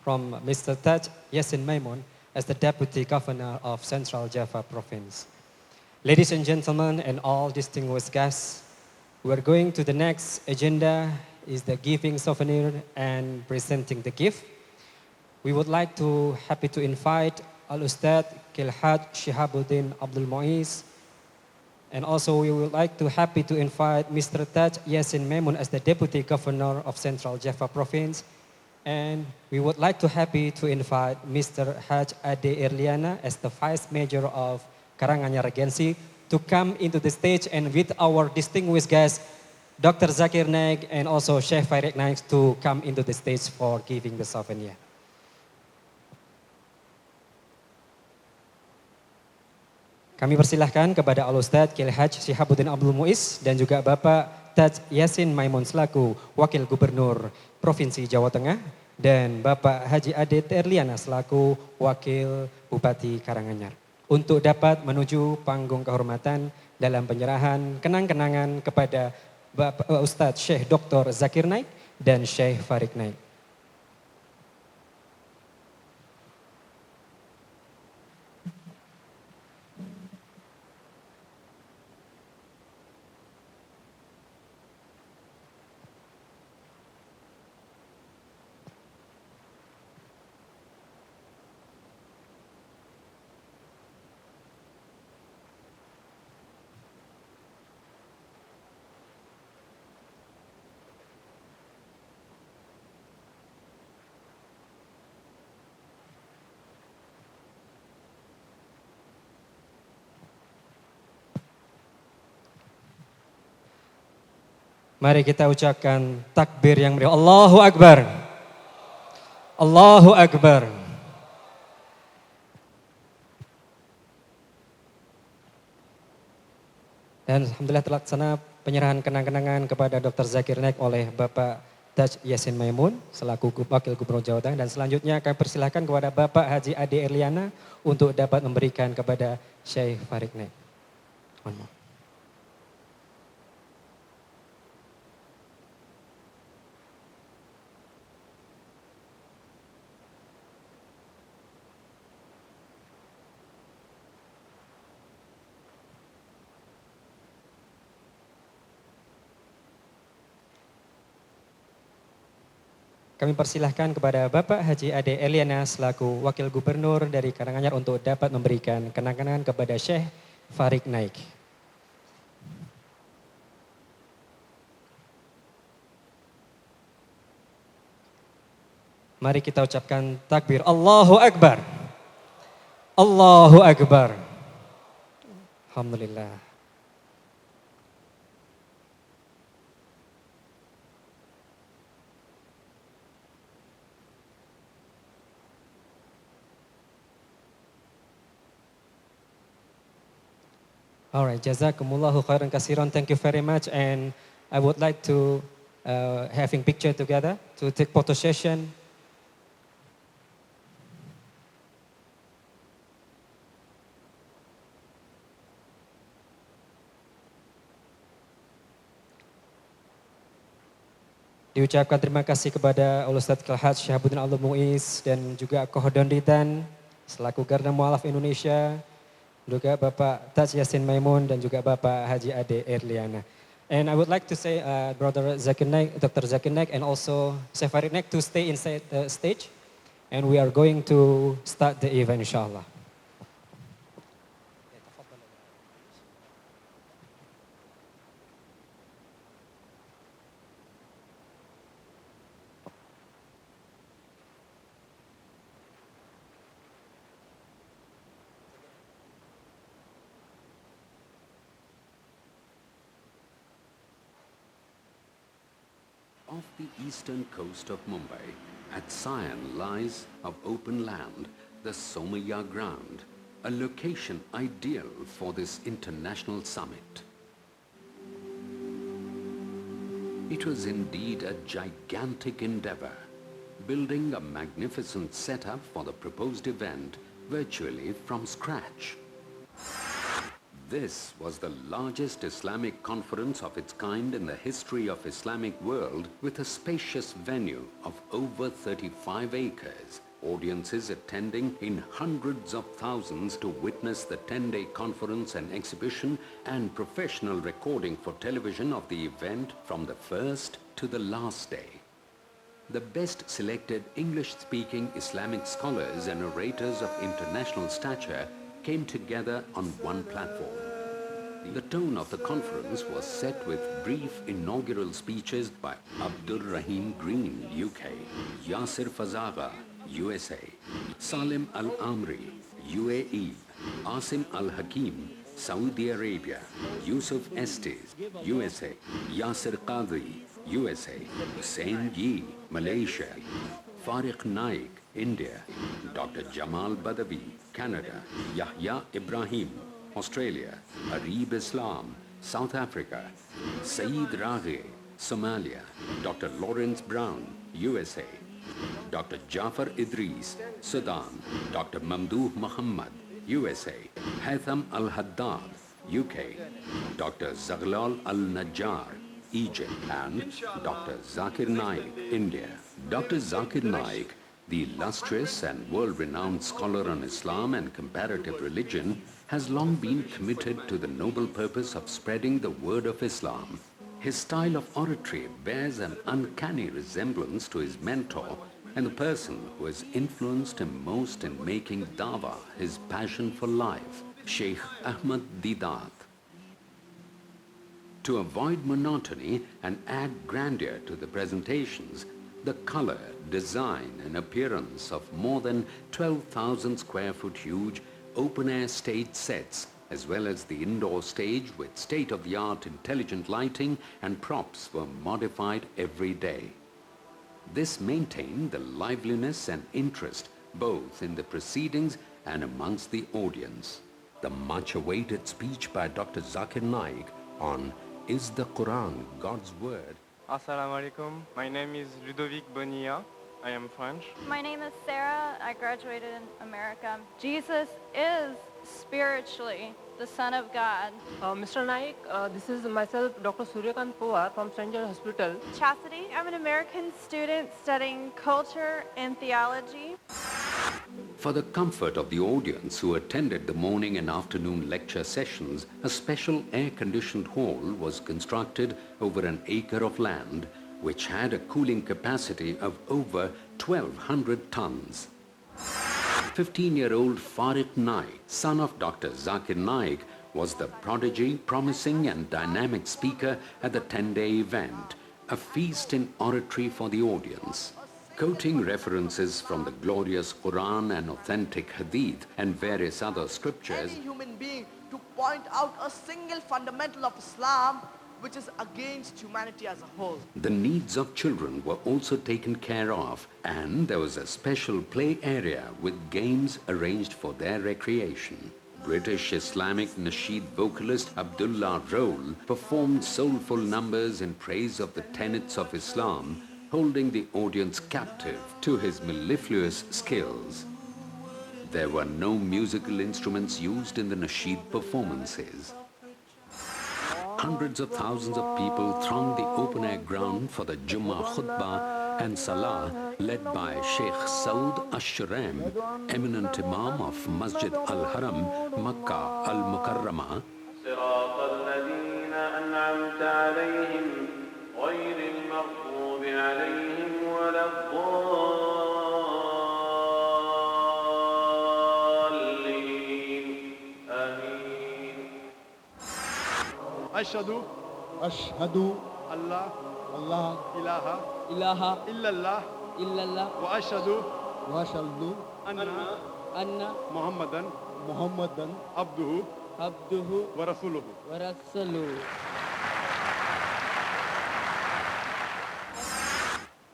from Mr. Taj Yassin Maimun as the Deputy Governor of Central Java Province. Ladies and gentlemen and all distinguished guests, we are going to the next agenda is the giving souvenir and presenting the gift. We would like to happy to invite Al-Ustad Kilhad Shihabuddin Abdul Muiz, and also we would like to happy to invite Mr. Taj Yassin Maimun as the Deputy Governor of Central Java Province, and we would like to happy to invite Mr. Haj Ade Erliana as the Vice Mayor of Karanganyar Regency to come into the stage, and with our distinguished guests, Dr. Zakir Naik and also Sheikh Farid Naik to come into the stage for giving the souvenir. Kami persilahkan kepada Al-Ustad Kiai Haj Shihabuddin Abdul Muiz dan juga Bapak Taj Yassin Maimun selaku Wakil Gubernur Provinsi Jawa Tengah dan Bapak Haji Ade Terliana selaku Wakil Bupati Karanganyar untuk dapat menuju panggung kehormatan dalam penyerahan kenang-kenangan kepada Bapak Ustadz Syekh Dr. Zakir Naik dan Syekh Farid Naik. Mari kita ucapkan takbir yang meriah. Allahu Akbar. Allahu Akbar. Dan alhamdulillah terlaksana penyerahan kenang-kenangan kepada Dr. Zakir Naik oleh Bapak Taj Yassin Maimun selaku Wakil Gubernur Jawa Tengah, dan selanjutnya kami persilahkan kepada Bapak Haji Ade Erliana untuk dapat memberikan kepada Syekh Farid Naik. Mohon maaf. Kami persilahkan kepada Bapak Haji Ade Erliana selaku Wakil Gubernur dari Karanganyar untuk dapat memberikan kenang-kenangan kepada Syekh Farid Naik. Mari kita ucapkan takbir. Allahu Akbar. Allahu Akbar. Alhamdulillah. All right, jazakumullahu khairan kasiran. Thank you very much. And I would like to having picture together to take photo session. Diucapkan terima kasih kepada Ustadz Kelhad Syahabuddin Abdul Muiz dan juga Kohodon Ridan selaku Garda Mualaf Indonesia, juga Bapak Taj Yasin Maimun dan juga Bapak Haji Ade Erliana. And I would like to say Brother Zakir Naik, Dr. Zakir Naik and also Syekh Farid Naik to stay inside the stage. And we are going to start the event inshallah. Off the eastern coast of Mumbai, at Sion lies of open land, the Somaya ground, a location ideal for this international summit. It was indeed a gigantic endeavor, building a magnificent setup for the proposed event virtually from scratch. This was the largest Islamic conference of its kind in the history of Islamic world, with a spacious venue of over 35 acres, audiences attending in hundreds of thousands to witness the 10-day conference and exhibition, and professional recording for television of the event from the first to the last day. The best selected English-speaking Islamic scholars and orators of international stature came together on one platform. The tone of the conference was set with brief inaugural speeches by Abdur Rahim Green, UK, Yasir Fazaga, USA, Salim Al-Amri, UAE, Asim Al-Hakim, Saudi Arabia, Yusuf Estes, USA, Yasir Qadri, USA, Hussein Yi, Malaysia, Farid Naik, India, Dr. Jamal Badawi, Canada, Yahya Ibrahim, Australia, Arib Islam, South Africa, Saeed Raghe, Somalia, Dr. Lawrence Brown, USA, Dr. Jafar Idris, Sudan, Dr. Mamdouh Muhammad, USA, Haitham Al-Haddad, UK, Dr. Zaghlal Al-Najjar, Egypt, and Dr. Zakir Naik, India. Dr. Zakir Naik, the illustrious and world-renowned scholar on Islam and comparative religion, has long been committed to the noble purpose of spreading the word of Islam. His style of oratory bears an uncanny resemblance to his mentor and the person who has influenced him most in making dawah his passion for life, Sheikh Ahmad Didat. To avoid monotony and add grandeur to the presentations, the color, design and appearance of more than 12,000 square foot huge open-air stage sets, as well as the indoor stage with state-of-the-art intelligent lighting and props were modified every day. This maintained the liveliness and interest both in the proceedings and amongst the audience. The much-awaited speech by Dr. Zakir Naik on Is the Quran God's Word? Assalamu alaikum. My name is Ludovic Bonilla. I am French. My name is Sarah. I graduated in America. Jesus is spiritually the Son of God. Mr. Naik, this is myself, Dr. Suryakant Pawar from St. George Hospital. Chastity. I'm an American student studying culture and theology. For the comfort of the audience who attended the morning and afternoon lecture sessions, a special air-conditioned hall was constructed over an acre of land which had a cooling capacity of over 1,200 tons. 15-year-old Farik Naik, son of Dr. Zakir Naik, was the prodigy, promising and dynamic speaker at the 10-day event, a feast in oratory for the audience. Quoting references from the glorious Quran and authentic Hadith and various other scriptures, any human being to point out a single fundamental of Islam which is against humanity as a whole. the needs of children were also taken care of, and there was a special play area with games arranged for their recreation. British Islamic Nasheed vocalist Abdullah Roll performed soulful numbers in praise of the tenets of Islam, holding the audience captive to his mellifluous skills. There were no musical instruments used in the Nasheed performances. Hundreds of thousands of people thronged the open-air ground for the Jummah Khutbah and Salah, led by Sheikh Saud Ash-Shuraim, eminent Imam of Masjid Al-Haram, Makkah Al-Mukarramah. صراط الذين أنعمت عليهم غير المغضوب عليهم ولا الضالين آمين. أشهد الله إله إلا الله وأشهد أن محمدا عبده ورسوله.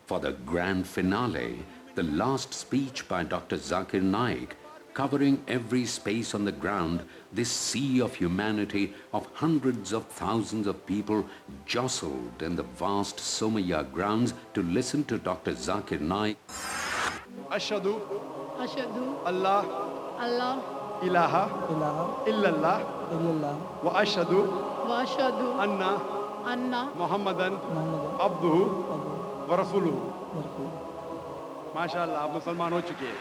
For the grand finale, the last speech by Dr. Zakir Naik, covering every space on the ground, this sea of humanity of hundreds of thousands of people jostled in the vast Somaya grounds to listen to Dr. Zakir Naik. أشهد الله إله إلا الله وأشهد أن محمدا عبده ورسوله. माशाअल्लाह आप मुसलमान हो चुके हैं.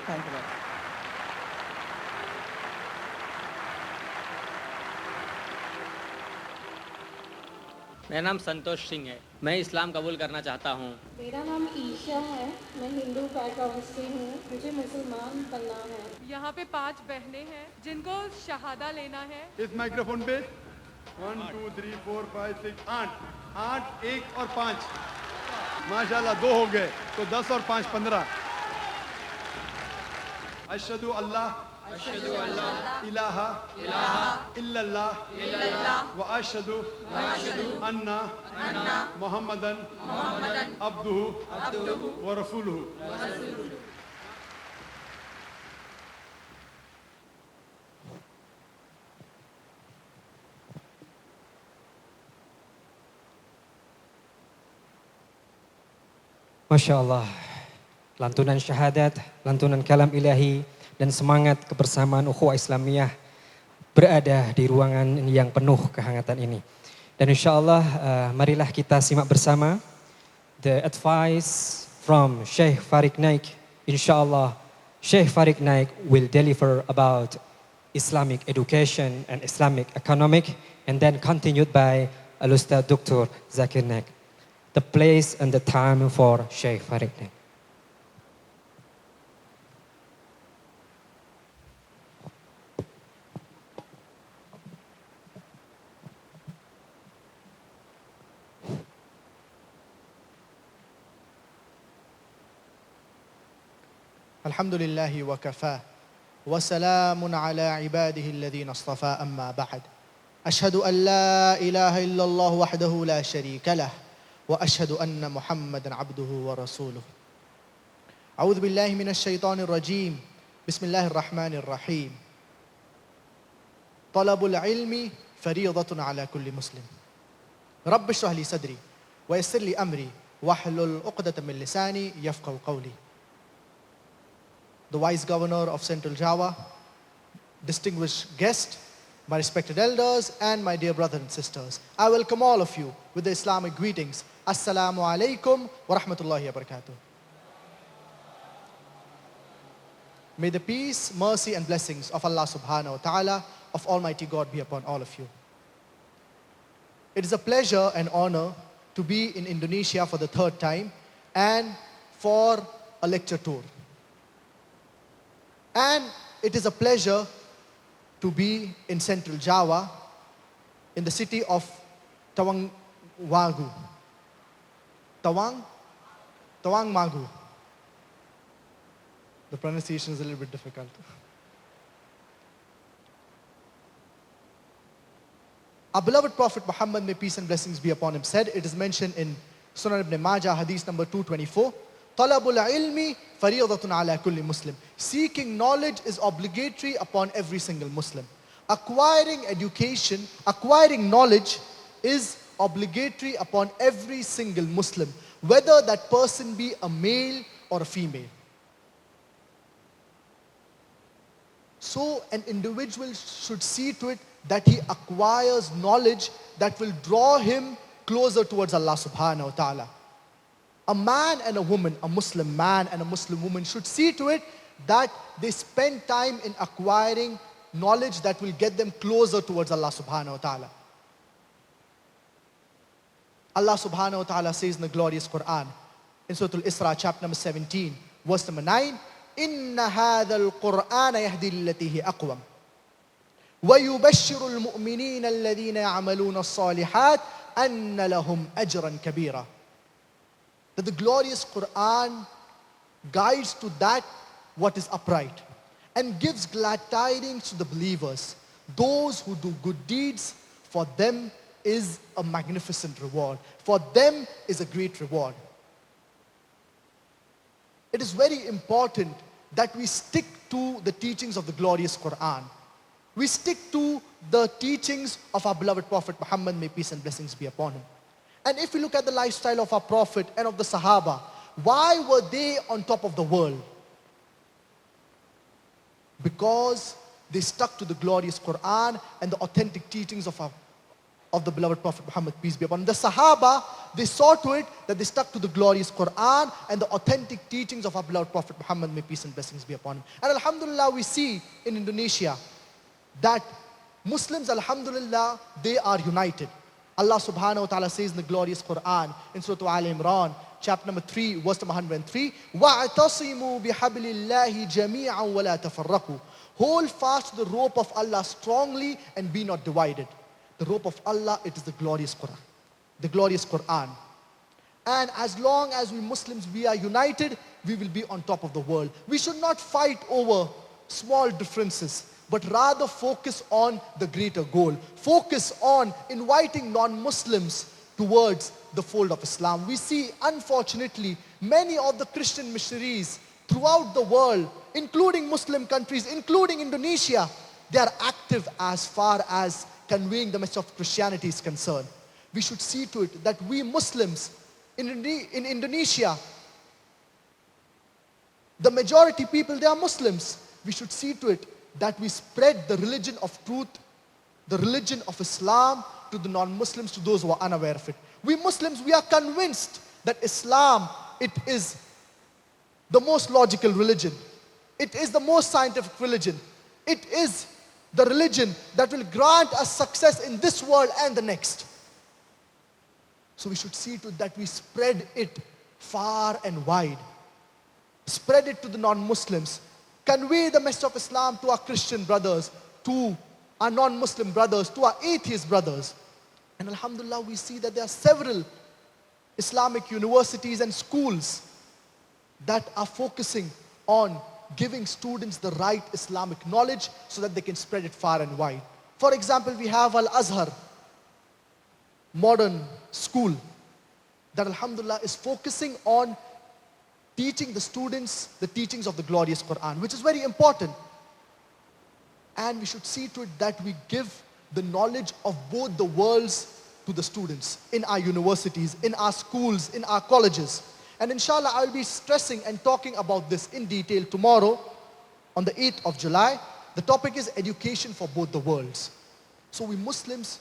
मेरा नाम संतोष सिंह है. मैं इस्लाम कबूल करना चाहता हूँ. मेरा नाम ईशा है. मैं हिंदू बैकग्राउंड से हूँ. मुझे मुसलमान बनना है. यहाँ पे 5 बहनें हैं जिनको शहादा लेना है. इस माइक्रोफोन पे 1 2 3 4 5 6 8 1 और 5 माशाल्लाह 2 हो गए तो 10 और 5 15. अशहदु अल्लाह इलाहा इल्लल्लाह व अशहदु अन्ना मुहम्मदन अब्दुहु व रसूलुहु. Masya Allah, lantunan syahadat, lantunan kalam ilahi, dan semangat kebersamaan ukhuwah Islamiyah berada di ruangan yang penuh kehangatan ini. Dan insya Allah, marilah kita simak bersama the advice from Sheikh Farik Naik. Insya Allah, Sheikh Farik Naik will deliver about Islamic education and Islamic economic, and then continued by Al-Ustad Dr. Zakir Naik. The place and the time for Sheikh Farik Naik. الحمد لله وكفاه وسلام على عباده الذين اصطفى أما بعد أشهد أن لا إله إلا الله وحده لا شريك له وأشهد أن محمدا عبده ورسوله. أعوذ بالله من الشيطان الرجيم. بسم الله الرحمن الرحيم. طلب العلم فريضة على كل مسلم. رب اشرح لي صدري ويسر لي أمري واحلل عقدة من لساني يفقهوا قولي. The Vice Governor of Central Java, distinguished guests, my respected elders, and my dear brothers and sisters. I welcome all of you with the Islamic greetings. Assalamu alaikum wa rahmatullahi wa barakatuh. May the peace, mercy, and blessings of Allah subhanahu wa ta'ala, of Almighty God be upon all of you. It is a pleasure and honor to be in Indonesia for the third time and for a lecture tour. And it is a pleasure to be in Central Java, in the city of Tawangmangu. Tawangmangu. The pronunciation is a little bit difficult. Our beloved Prophet Muhammad, may peace and blessings be upon him, said, it is mentioned in Sunan ibn Majah, hadith number 224, Talabul ilmi fariyadatun ala kulli Muslim. Seeking knowledge is obligatory upon every single Muslim. Acquiring education, acquiring knowledge is obligatory upon every single Muslim, whether that person be a male or a female. So an individual should see to it that he acquires knowledge that will draw him closer towards Allah subhanahu wa ta'ala. A man and a woman, a Muslim man and a Muslim woman should see to it that they spend time in acquiring knowledge that will get them closer towards Allah subhanahu wa ta'ala. Allah subhanahu wa ta'ala says in the glorious Quran, in Surah Al-Isra, chapter number 17, verse number 9, إِنَّ هَذَا الْقُرْآنَ يَهْدِي لِلَّتِي هِيَ أَقْوَمُ وَيُبَشِّرُ الْمُؤْمِنِينَ الَّذِينَ يَعْمَلُونَ الصَّالِحَاتِ أَنَّ لَهُمْ أَجْرًا كَبِيرًا. That the glorious Quran guides to that what is upright and gives glad tidings to the believers. Those who do good deeds, for them is a magnificent reward. For them is a great reward. It is very important that we stick to the teachings of the glorious Quran. We stick to the teachings of our beloved Prophet Muhammad, may peace and blessings be upon him. And if we look at the lifestyle of our Prophet and of the Sahaba, why were they on top of the world? Because they stuck to the glorious Quran and the authentic teachings of the beloved Prophet Muhammad, peace be upon him. The Sahaba, they saw to it that they stuck to the glorious Quran and the authentic teachings of our beloved Prophet Muhammad, may peace and blessings be upon him. And alhamdulillah, we see in Indonesia that Muslims, alhamdulillah, they are united. Allah subhanahu wa ta'ala says in the glorious Quran, in Surah Al-Imran, chapter number 3, verse number 103, وَاعْتَصِمُوا بِحَبْلِ اللَّهِ جَمِيعًا وَلَا تَفَرَّقُوا. Hold fast to the rope of Allah strongly and be not divided. The rope of Allah, it is the glorious Quran. The glorious Quran. And as long as we Muslims, we are united, we will be on top of the world. We should not fight over small differences, but rather focus on the greater goal. Focus on inviting non-Muslims towards the fold of Islam. We see, unfortunately, many of the Christian missionaries throughout the world, including Muslim countries, including Indonesia, they are active as far as conveying the message of Christianity is concerned. We should see to it that we Muslims in Indonesia, the majority people, they are Muslims. We should see to it that we spread the religion of truth, the religion of Islam to the non-Muslims, to those who are unaware of it. We Muslims, we are convinced that Islam, it is the most logical religion. It is the most scientific religion. It is the religion that will grant us success in this world and the next. So we should see to it that we spread it far and wide. Spread it to the non-Muslims. Convey the message of Islam to our Christian brothers, to our non-Muslim brothers, to our atheist brothers. And alhamdulillah, we see that there are several Islamic universities and schools that are focusing on giving students the right Islamic knowledge so that they can spread it far and wide. For example, we have Al-Azhar, modern school, that alhamdulillah is focusing on teaching the students the teachings of the glorious Quran, which is very important. And we should see to it that we give the knowledge of both the worlds to the students in our universities, in our schools, in our colleges. And inshallah, I'll be stressing and talking about this in detail tomorrow on the 8th of July. The topic is education for both the worlds. So we Muslims,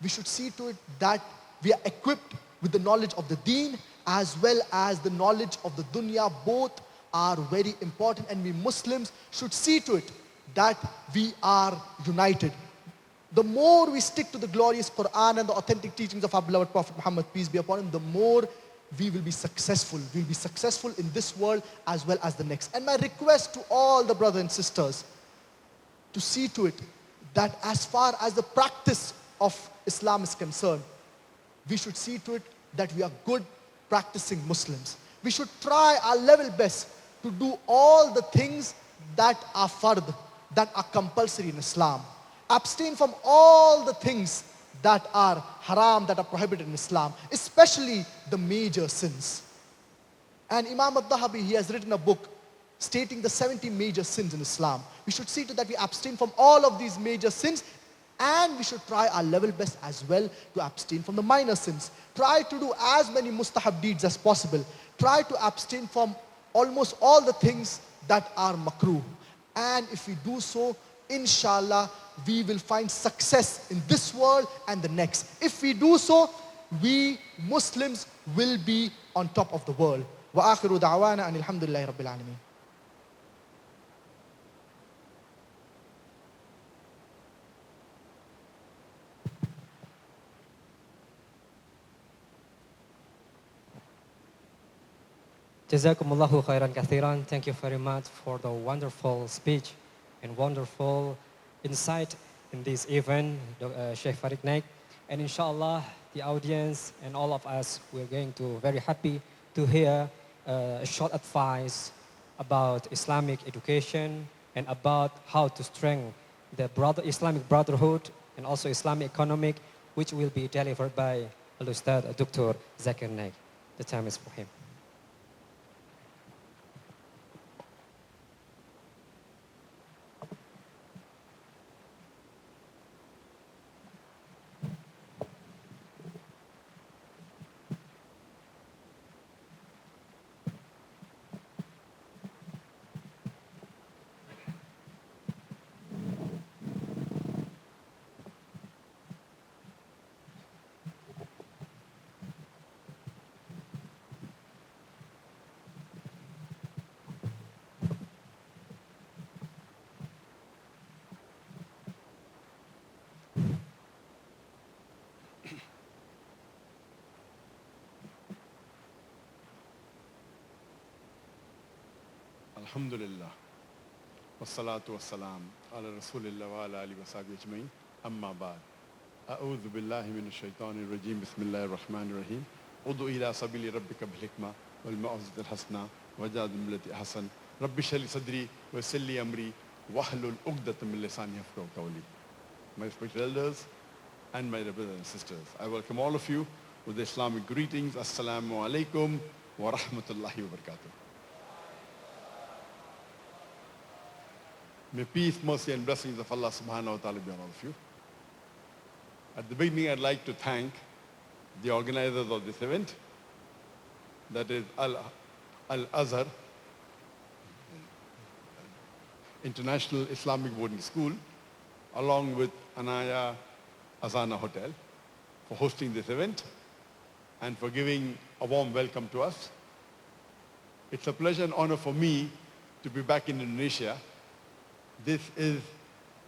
we should see to it that we are equipped with the knowledge of the deen as well as the knowledge of the dunya. Both are very important, and we Muslims should see to it that we are united. The more we stick to the glorious Quran and the authentic teachings of our beloved Prophet Muhammad, peace be upon him, the more we will be successful. We will be successful in this world as well as the next. And my request to all the brothers and sisters to see to it that as far as the practice of Islam is concerned, we should see to it that we are good practicing Muslims. We should try our level best to do all the things that are fard, that are compulsory in Islam. Abstain from all the things that are haram, that are prohibited in Islam, especially the major sins. And Imam al-Dhahabi, he has written a book stating the 70 major sins in Islam. We should see to that we abstain from all of these major sins, and we should try our level best as well to abstain from the minor sins. Try to do as many mustahab deeds as possible. Try to abstain from almost all the things that are makruh. And if we do so, inshallah, we will find success in this world and the next. If we do so, we Muslims will be on top of the world. Wa akhiru da'wana anil hamdulillahi rabbil alameen. Jazakumullahu khairan kathiran. Thank you very much for the wonderful speech and wonderful insight in this event, Sheikh Farid Naik. And inshallah, the audience and all of us, we're going to very happy to hear a short advice about Islamic education and about how to strengthen the Islamic brotherhood and also Islamic economic, which will be delivered by Al-Ustad Dr. Zakir Naik. The time is for him. Alhamdulillah. Wassalatu wassalam ala Rasulillah wa ala alihi wa sahbihi ajma'in. Amma ba'd. A'udhu billahi minash shaitanir rajim. Bismillahir rahmanir rahim. Udu ila sabili rabbika bil hikmah wal mau'izatil hasana wajadil billati ahsan. Rabbi shrah li sadri wa yassir li amri wahlul 'uqdatam min lisani yafqahu qawli. My respected elders and my brothers and sisters, I welcome all of you with the Islamic greetings. Assalamu alaikum wa rahmatullahi wa barakatuh. May peace, mercy and blessings of Allah subhanahu wa ta'ala be on all of you. At the beginning, I'd like to thank the organizers of this event, that is Al-Azhar International Islamic Boarding School, along with Anaya Azana Hotel, for hosting this event and for giving a warm welcome to us. It's a pleasure and honor for me to be back in Indonesia. This is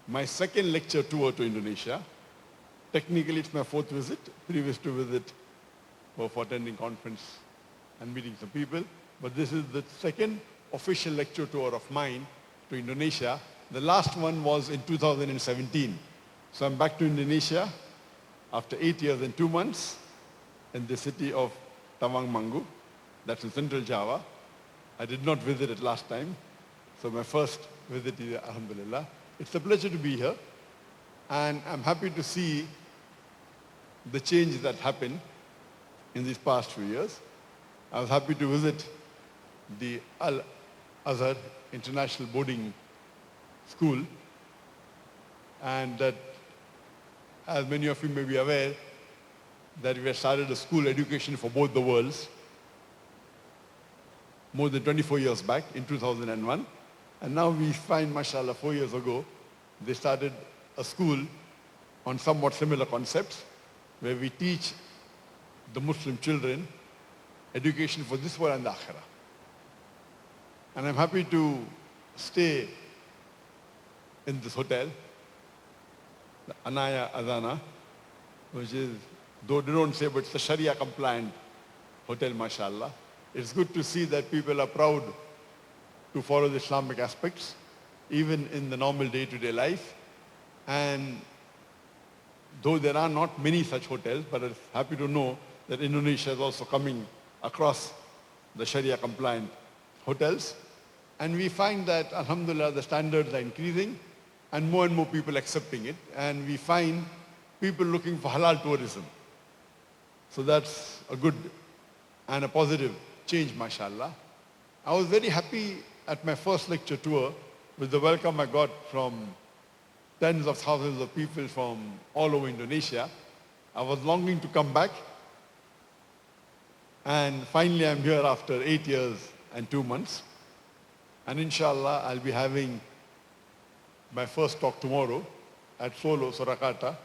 my second lecture tour to Indonesia. Technically, it's my fourth visit. Previous to visit were for attending conference and meeting some people. But this is the second official lecture tour of mine to Indonesia. The last one was in 2017. So I'm back to Indonesia after 8 years and 2 months in the city of Tawangmangu. That's in Central Java. I did not visit it last time. So my first visit is Alhamdulillah. It's a pleasure to be here. And I'm happy to see the change that happened in these past few years. I was happy to visit the Al-Azhar International Boarding School. And that, as many of you may be aware, that we have started a school education for both the worlds more than 24 years back in 2001. And now we find, mashallah, 4 years ago, they started a school on somewhat similar concepts where we teach the Muslim children education for this world and the akhirah. And I'm happy to stay in this hotel the Anaya Azana, which is, though they don't say, but it's a Sharia compliant hotel, mashallah. It's good to see that people are proud to follow the Islamic aspects, even in the normal day-to-day life. And though there are not many such hotels, but I'm happy to know that Indonesia is also coming across the Sharia compliant hotels. And we find that, alhamdulillah, the standards are increasing and more people accepting it. And we find people looking for halal tourism. So that's a good and a positive change, mashallah. I was very happy at my first lecture tour with the welcome I got from tens of thousands of people from all over Indonesia. I was longing to come back. And finally, I'm here after 8 years and 2 months. And inshallah, I'll be having my first talk tomorrow at Solo, Surakarta,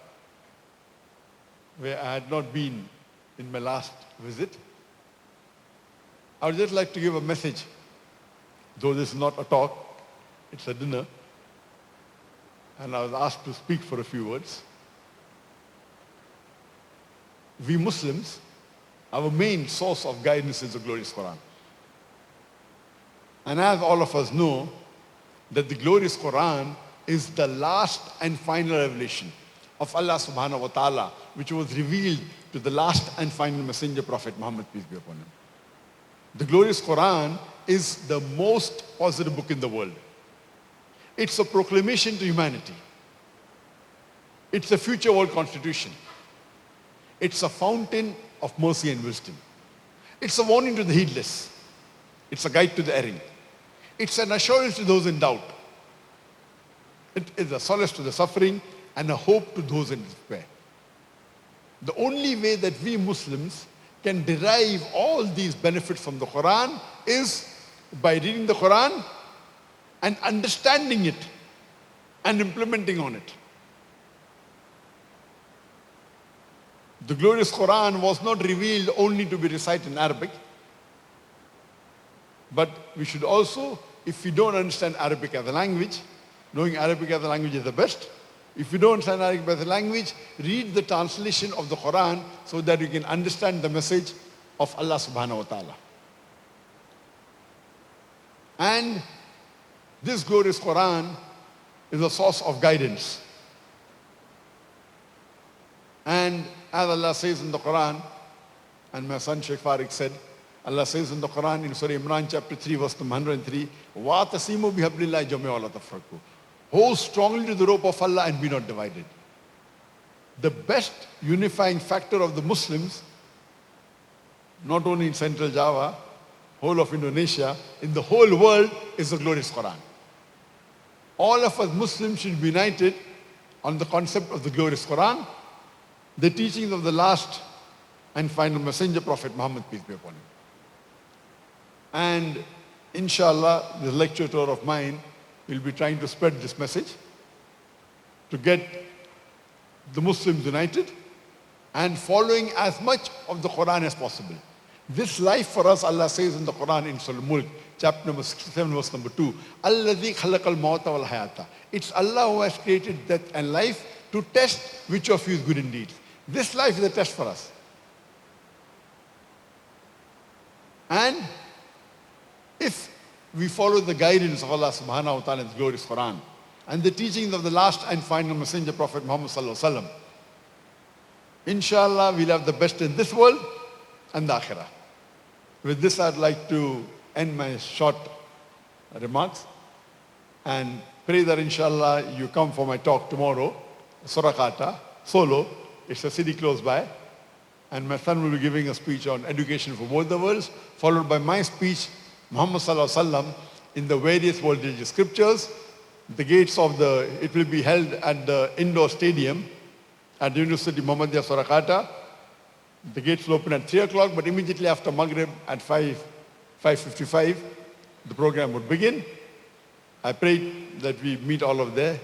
where I had not been in my last visit. I would just like to give a message, though this is not a talk, it's a dinner. And I was asked to speak for a few words. We Muslims, our main source of guidance is the glorious Quran. And as all of us know, that the glorious Quran is the last and final revelation of Allah subhanahu wa ta'ala, which was revealed to the last and final messenger, Prophet Muhammad, peace be upon him. The glorious Quran is the most positive book in the world. It's a proclamation to humanity. It's a future world constitution. It's a fountain of mercy and wisdom. It's a warning to the heedless. It's a guide to the erring. It's an assurance to those in doubt. It is a solace to the suffering and a hope to those in despair. The only way that we Muslims can derive all these benefits from the Quran is by reading the Quran and understanding it and implementing on it. The glorious Quran was not revealed only to be recited in Arabic, but we should also, if we don't understand Arabic as a language, knowing Arabic as a language is the best. If you don't understand Arabic as a language, read the translation of the Quran so that you can understand the message of Allah subhanahu wa ta'ala. And this glorious Quran is a source of guidance. And as Allah says in the Quran, and my son Sheikh Farik said, Allah says in the Quran in Surah Imran chapter 3 verse number 103, وَاتَصِمُوا بِحَبْلِ اللَّهِ جَمِيعًا وَلَا تَفَرَّقُوا. Hold strongly to the rope of Allah and be not divided. The best unifying factor of the Muslims, not only in Central Java, whole of Indonesia, in the whole world, is the glorious Quran. All of us Muslims should be united on the concept of the glorious Quran, the teachings of the last and final messenger, Prophet Muhammad, peace be upon him. And inshallah, this lecture tour of mine will be trying to spread this message to get the Muslims united and following as much of the Quran as possible. This life for us, Allah says in the Quran in Surah Mulk, chapter number 67, verse number 2, Alladhi khalaqal mawta wal hayata. It's Allah who has created death and life to test which of you is good indeed. This life is a test for us. And if we follow the guidance of Allah subhanahu wa ta'ala in the glorious Quran and the teachings of the last and final messenger, Prophet Muhammad sallallahu alaihi wasallam, inshallah we'll have the best in this world and the akhirah. With this, I'd like to end my short remarks and pray that inshallah you come for my talk tomorrow, Surakarta, Solo. It's a city close by. And my son will be giving a speech on education for both the worlds, followed by my speech, Muhammad sallallahu alaihi wasallam, in the various world religious scriptures. The gates of it will be held at the indoor stadium at the University Muhammadiyah Surakarta. The gates will open at 3 o'clock, but immediately after Maghrib at 5:55, the program would begin. I pray that we meet all of there,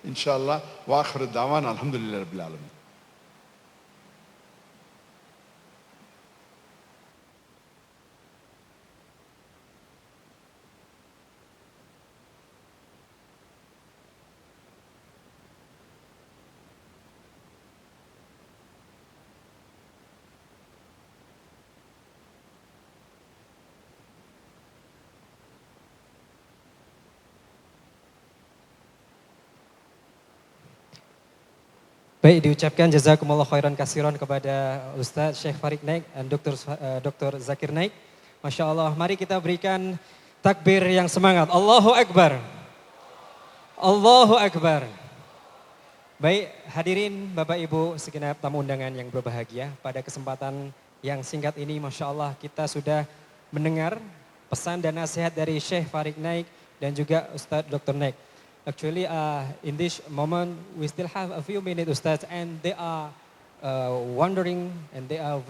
inshallah. Wa akhir da'wan, alhamdulillah rabbil alamin. Baik, diucapkan jazakumullah khairan kasiran kepada Ustaz Syekh Farid Naik dan Dr. Zakir Naik. Masya Allah, mari kita berikan takbir yang semangat. Allahu Akbar. Allahu Akbar. Baik, hadirin Bapak Ibu segenap tamu undangan yang berbahagia. Pada kesempatan yang singkat ini, Masya Allah, kita sudah mendengar pesan dan nasihat dari Syekh Farid Naik dan juga Ustaz Dr. Naik. Actually, in this moment, we still have a few minutes, Ustaz, and they are wondering, and they are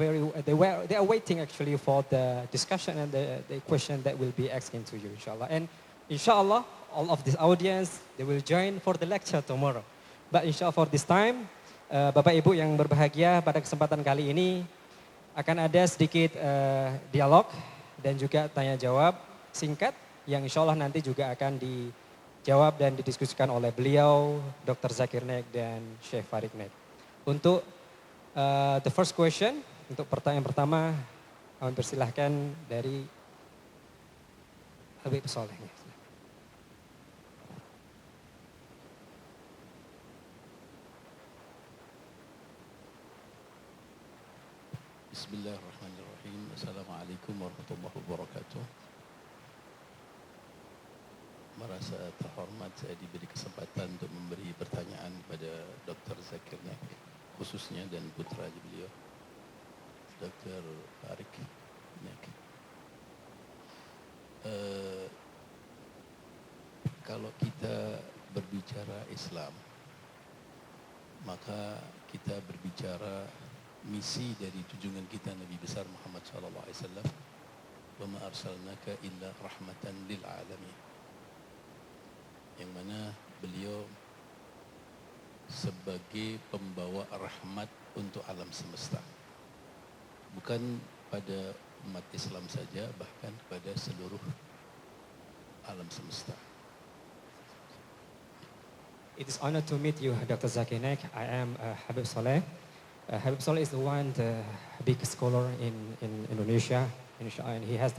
waiting actually for the discussion and the question that will be asking to you, inshallah. And inshallah, all of this audience, they will join for the lecture tomorrow. But inshallah for this time, Bapak Ibu yang berbahagia, pada kesempatan kali ini akan ada sedikit dialog dan juga tanya jawab singkat yang inshallah nanti juga akan dijawab dan didiskusikan oleh beliau, Dr. Zakir Naik dan Syekh Farid Naik. Untuk the first question, untuk pertanyaan pertama, kami persilahkan dari Habib Soleh. Bismillahirrahmanirrahim. Assalamualaikum warahmatullahi wabarakatuh. Merasa terhormat saya diberi kesempatan untuk memberi pertanyaan kepada Dr. Zakir Naik khususnya dan putra beliau Dr. Farid Naik. Kalau kita berbicara Islam, maka kita berbicara misi dari junjungan kita Nabi besar Muhammad sallallahu alaihi wasallam, "Wa ma arsalnaka illa rahmatan lil alamin." Yang mana beliau sebagai pembawa rahmat untuk alam semesta. Bukan pada umat Islam saja, bahkan kepada seluruh alam semesta. It is honor to meet you, Dr. Zakir Naik. I am Habib Soleh. Habib Soleh is the big scholar in Indonesia, and he has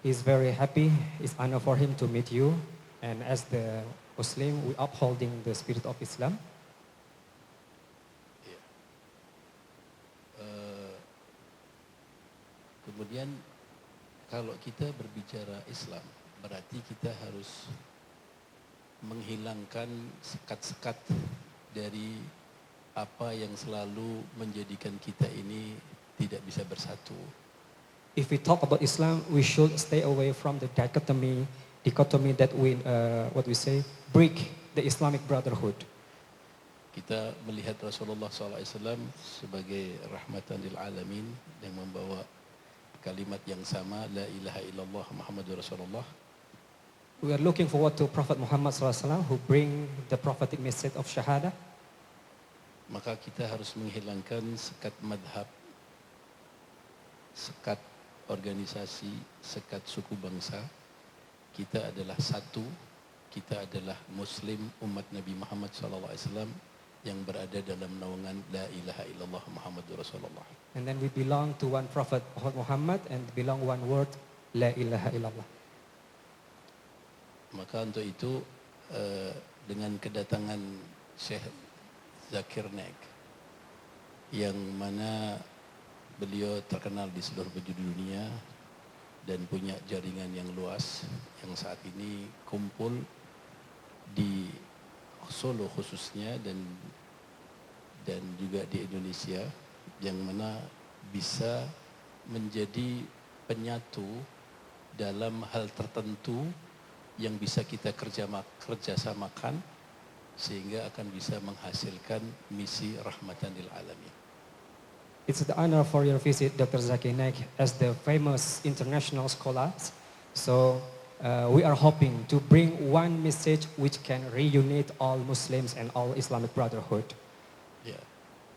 he's very happy. It's honor for him to meet you. And as the Muslim, we upholding the spirit of Islam. Kemudian kalau kita berbicara Islam, berarti kita harus menghilangkan sekat-sekat dari apa yang selalu menjadikan kita ini tidak bisa bersatu. If we talk about Islam, we should stay away from the dichotomy that we break the Islamic brotherhood. Kita melihat Rasulullah SAW sebagai rahmatan lil alamin yang membawa kalimat yang sama, la ilaha illallah Muhammadur Rasulullah. We are looking forward to Prophet Muhammad SAW who bring the prophetic message of Shahada. Maka kita harus menghilangkan sekat madhab, sekat organisasi, sekat suku bangsa. Kita adalah satu, kita adalah Muslim umat Nabi Muhammad SAW yang berada dalam naungan La ilaha illallah Muhammadur Rasulullah. And then we belong to one Prophet Muhammad and belong one word, La ilaha illallah. Maka untuk itu dengan kedatangan Syekh Zakir Naik yang mana beliau terkenal di seluruh penjuru dunia dan punya jaringan yang luas yang saat ini kumpul di Solo khususnya dan juga di Indonesia yang mana bisa menjadi penyatu dalam hal tertentu yang bisa kita kerjasamakan sehingga akan bisa menghasilkan misi rahmatan lil alamin. It's the honor for your visit, Dr. Zakir Naik, as the famous international scholar. So we are hoping to bring one message which can reunite all Muslims and all Islamic brotherhood. Ya,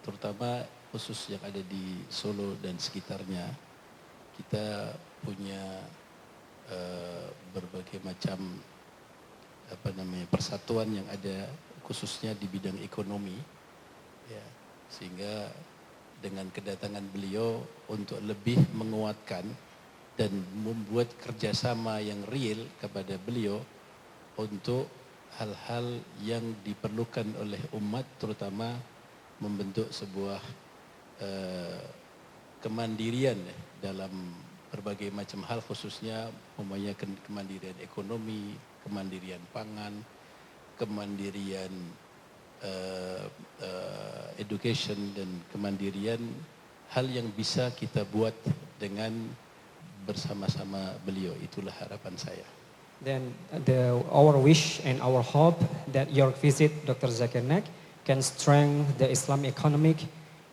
terutama khusus yang ada di Solo dan sekitarnya, kita punya berbagai macam persatuan yang ada khususnya di bidang ekonomi, ya, sehingga dengan kedatangan beliau untuk lebih menguatkan dan membuat kerjasama yang real kepada beliau untuk hal-hal yang diperlukan oleh umat, terutama membentuk sebuah kemandirian dalam berbagai macam hal, khususnya umpamanya kemandirian ekonomi, kemandirian pangan, kemandirian education, dan kemandirian hal yang bisa kita buat dengan bersama-sama beliau. Itulah harapan saya. Then our wish and our hope that your visit, Dr. Zakir Naik, can strengthen the Islamic economic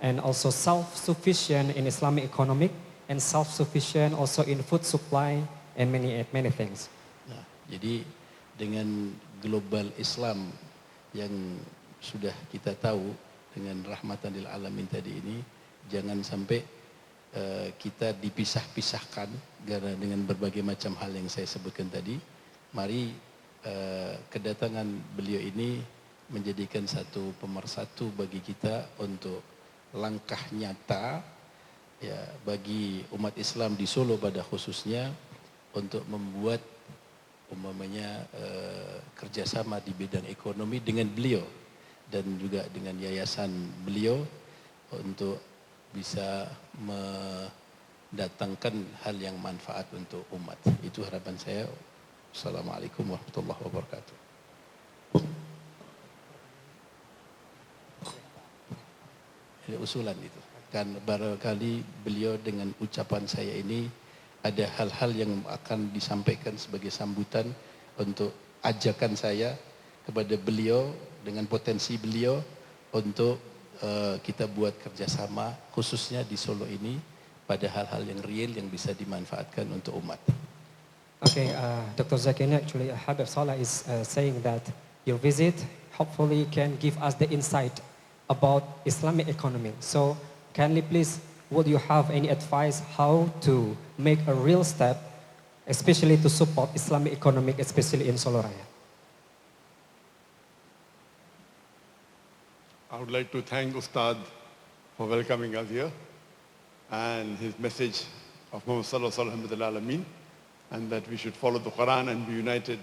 and also self-sufficient in Islamic economic and self-sufficient also in food supply and many things. Nah, jadi dengan global Islam yang sudah kita tahu dengan rahmatan lil alamin tadi ini, jangan sampai kita dipisah-pisahkan karena dengan berbagai macam hal yang saya sebutkan tadi. Mari kedatangan beliau ini menjadikan satu pemersatu bagi kita untuk langkah nyata ya bagi umat Islam di Solo pada khususnya untuk membuat umpamanya kerjasama di bidang ekonomi dengan beliau dan juga dengan yayasan beliau untuk bisa mendatangkan hal yang manfaat untuk umat. Itu harapan saya. Assalamualaikum warahmatullahi wabarakatuh. Ini usulan itu. Kan barangkali beliau dengan ucapan saya ini ada hal-hal yang akan disampaikan sebagai sambutan untuk ajakan saya kepada beliau dengan potensi beliau untuk kita buat kerjasama khususnya di Solo ini pada hal-hal yang real yang bisa dimanfaatkan untuk umat. Okay, Dr. Zakir Naik, actually Habib Salah is saying that your visit hopefully can give us the insight about Islamic economy. So kindly please, would you have any advice how to make a real step, especially to support Islamic economic, especially in Solo Raya? I would like to thank Ustad for welcoming us here and his message of Muhammad Sallallahu Alaihi Wasallam, and that we should follow the Quran and be united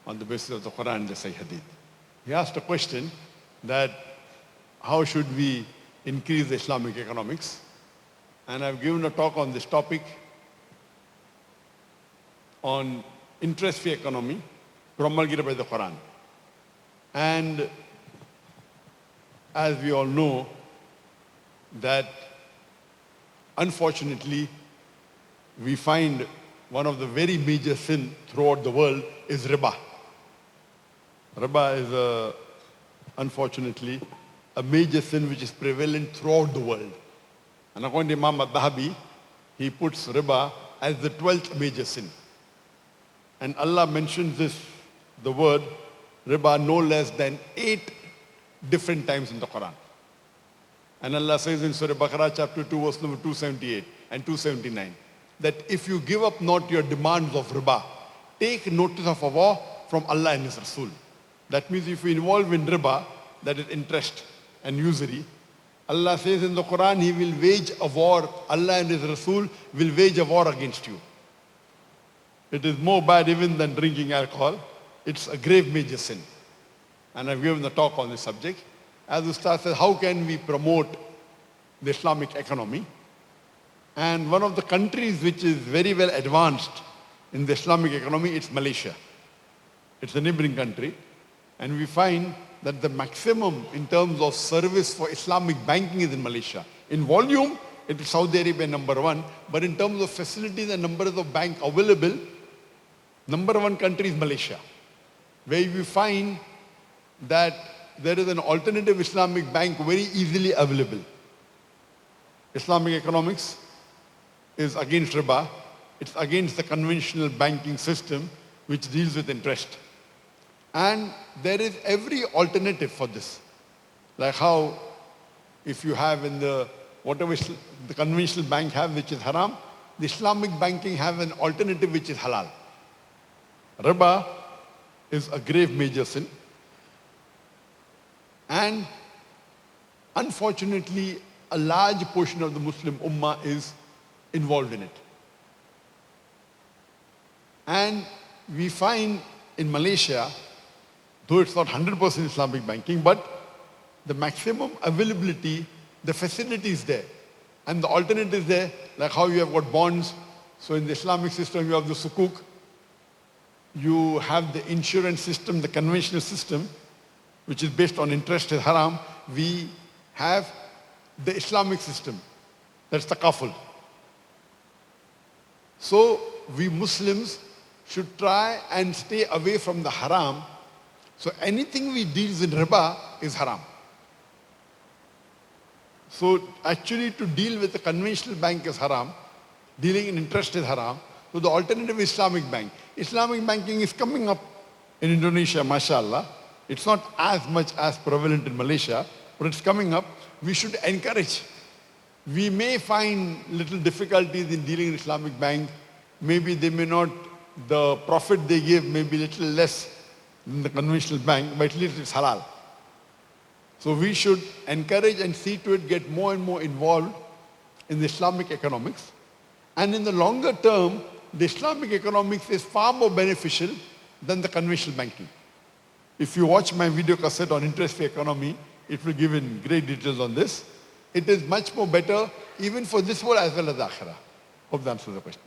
on the basis of the Quran and the Sahih Hadith. He asked a question that how should we increase Islamic economics? And I've given a talk on this topic on interest-free economy promulgated by the Quran. And as we all know that unfortunately we find one of the very major sin throughout the world is riba. Riba is unfortunately a major sin which is prevalent throughout the world. And according to Imam al-Dhahabi, he puts riba as the 12th major sin. And Allah mentions the word riba no less than 8 different times in the Quran. And Allah says in Surah Baqarah chapter 2 verse number 278 and 279 that if you give up not your demands of riba, take notice of a war from Allah and His Rasul. That means if you involve in riba, that is interest and usury, Allah says in the Quran, He will wage a war, Allah and His Rasul will wage a war against you. It is more bad even than drinking alcohol. It's a grave major sin. And I've given a talk on this subject. As Ustaz says, how can we promote the Islamic economy? And one of the countries which is very well advanced in the Islamic economy, it's Malaysia. It's a neighboring country. And we find that the maximum in terms of service for Islamic banking is in Malaysia. In volume, it is Saudi Arabia number 1. But in terms of facilities and numbers of banks available, number 1 country is Malaysia, where we find that there is an alternative Islamic bank very easily available. Islamic economics is against riba. It's against the conventional banking system which deals with interest. And there is every alternative for this. Like how if you have in whatever the conventional bank have which is haram, the Islamic banking have an alternative which is halal. Riba is a grave major sin. And unfortunately, a large portion of the Muslim Ummah is involved in it. And we find in Malaysia, though it's not 100% Islamic banking, but the maximum availability, the facility is there. And the alternative is there, like how you have got bonds. So in the Islamic system, you have the sukuk. You have the insurance system, the conventional system, which is based on interest is haram. We have the Islamic system, that's taqaful. So we Muslims should try and stay away from the haram. So anything we deal in riba is haram. So actually to deal with the conventional bank is haram, dealing in interest is haram. So the alternative is Islamic bank. Islamic banking is coming up in Indonesia, mashallah. It's not as much as prevalent in Malaysia, but it's coming up. We should encourage. We may find little difficulties in dealing in Islamic bank. Maybe they may not, the profit they give may be little less than the conventional bank, but at least it's halal. So we should encourage and see to it get more and more involved in the Islamic economics. And in the longer term, the Islamic economics is far more beneficial than the conventional banking. If you watch my video cassette on interest-free economy, it will give in great details on this. It is much more better even for this world as well as the akhirah. Hope that answers the question.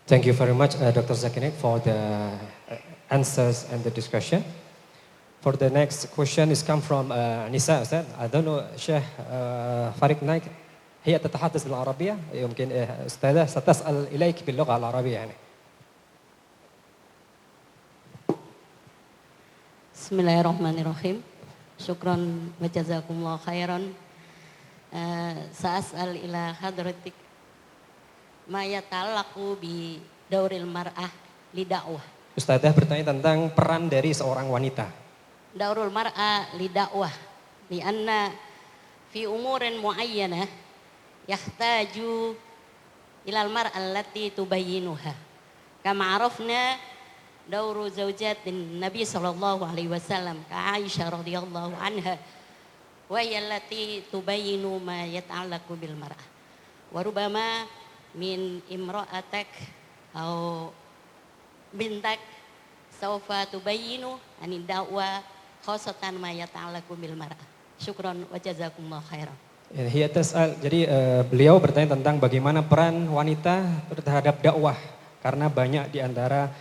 Thank you very much, Dr. Zakir Naik, for the answers and the discussion. For the next question is come from Nisa, Ustaz. I don't know, Sheikh Farid Naik, هي تتحدث بالعربية؟ يمكن أستاذة ستسأل إليك باللغة العربية يعني. Bismillahirrahmanirrahim. Syukran wa jazakumullah khairan. Sa'as'al ila hadratik ma yata'allaqu bi dauril mar'ah li da'wah. Ustazah bertanya tentang peran dari seorang wanita. Daurul mar'ah li da'wah. Li anna fi umurin mu'ayyanah yahtaju ilal mar'ah allati tubayyinuha. Kama arafna dauru zawjatin Nabi sallallahu alaihi wasallam ka Aisyah radhiyallahu anha wa allati tubayyinu ma yata'allaqu bil mar'ah. Wa rubama min imra'atak atau bintak sawfa tubayyinu anid da'wa khasatan ma yata'allaqu bil mar'ah. Syukran wa jazakumullah khairan. Jadi beliau bertanya tentang bagaimana peran wanita terhadap dakwah karena banyak di antara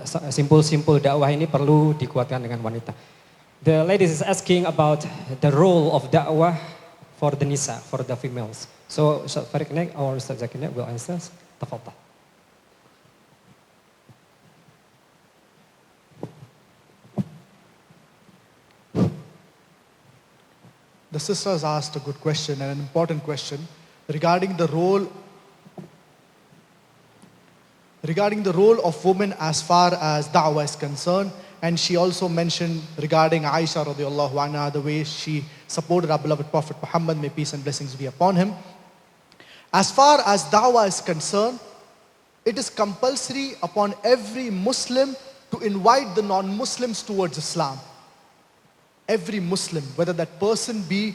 simpul-simpul dakwah ini perlu dikuatkan dengan wanita. The ladies is asking about the role of dakwah for the nisa, for the females. So Ustaz Farid Naik or Ustaz Zakir Naik will answer. Tafadhal. The sisters asked a good question and an important question regarding the role of women as far as da'wah is concerned. And she also mentioned regarding Aisha radiallahu anha, the way she supported our beloved Prophet Muhammad, may peace and blessings be upon him. As far as da'wah is concerned, it is compulsory upon every Muslim to invite the non-Muslims towards Islam. Every Muslim, whether that person be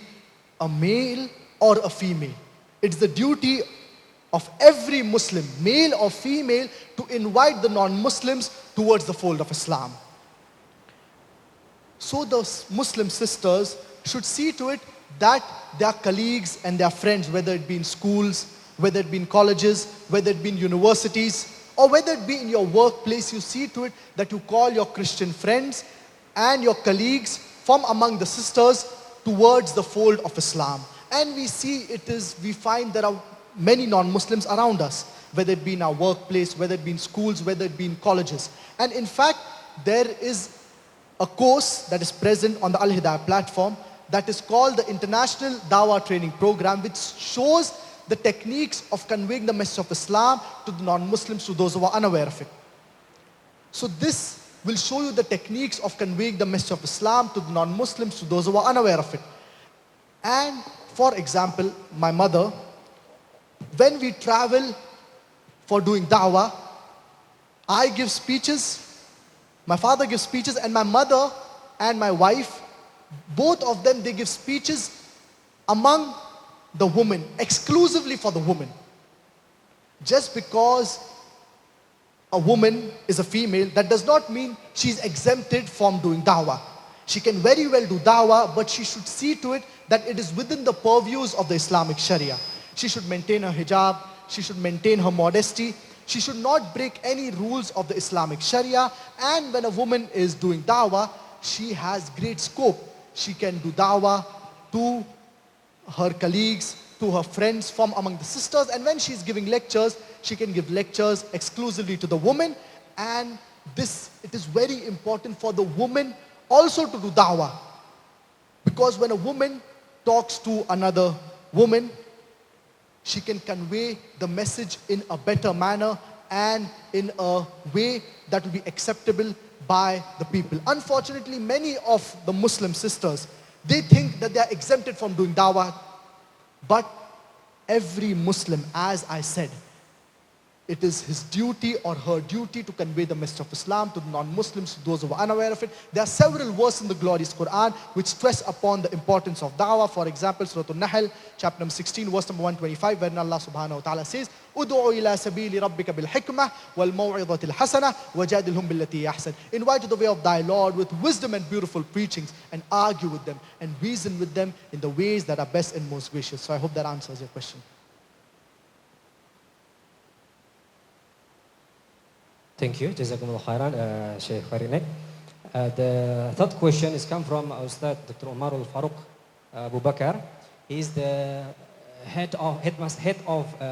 a male or a female. It's the duty of every Muslim, male or female, to invite the non-Muslims towards the fold of Islam. So those Muslim sisters should see to it that their colleagues and their friends, whether it be in schools, whether it be in colleges, whether it be in universities, or whether it be in your workplace, you see to it that you call your Christian friends and your colleagues from among the sisters towards the fold of Islam. And we find there are many non-Muslims around us, whether it be in our workplace, whether it be in schools, whether it be in colleges. And in fact, there is a course that is present on the Al-Hidayah platform that is called the International Dawah Training Program, which shows the techniques of conveying the message of Islam to the non-Muslims, to those who are unaware of it. So this will show you the techniques of conveying the message of Islam to the non-Muslims, to those who are unaware of it. And for example, my mother, when we travel for doing da'wah, I give speeches, my father gives speeches, and my mother and my wife, both of them, they give speeches among the women, exclusively for the women. Just because a woman is a female, that does not mean she's exempted from doing dawah. She can very well do dawah, but she should see to it that it is within the purviews of the Islamic Sharia. She should maintain her hijab, she should maintain her modesty, she should not break any rules of the Islamic Sharia. And when a woman is doing dawah, she has great scope. She can do dawah to her colleagues, to her friends from among the sisters, and when she's giving lectures, she can give lectures exclusively to the women. And it is very important for the woman also to do dawah, because when a woman talks to another woman, she can convey the message in a better manner and in a way that will be acceptable by the people. Unfortunately, many of the Muslim sisters, they think that they are exempted from doing dawah, but every Muslim, as I said, it is his duty or her duty to convey the message of Islam to the non-Muslims, to those who are unaware of it. There are several verses in the glorious Quran which stress upon the importance of da'wah. For example, Surah An-Nahl, chapter number 16, verse number 125, wherein Allah subhanahu wa ta'ala says, "Ud'u ila sabili rabbika bil hikmah wal maw'izatil hasanah wajadilhum billati ahsan." Invite to the way of thy Lord with wisdom and beautiful preachings, and argue with them and reason with them in the ways that are best and most gracious. So I hope that answers your question. Thank you, Jazakumullah khairan, Sheikh Farid Nek. The third question is come from Ustad Dr. Umar Al-Faruq Abu Bakar. He is the head of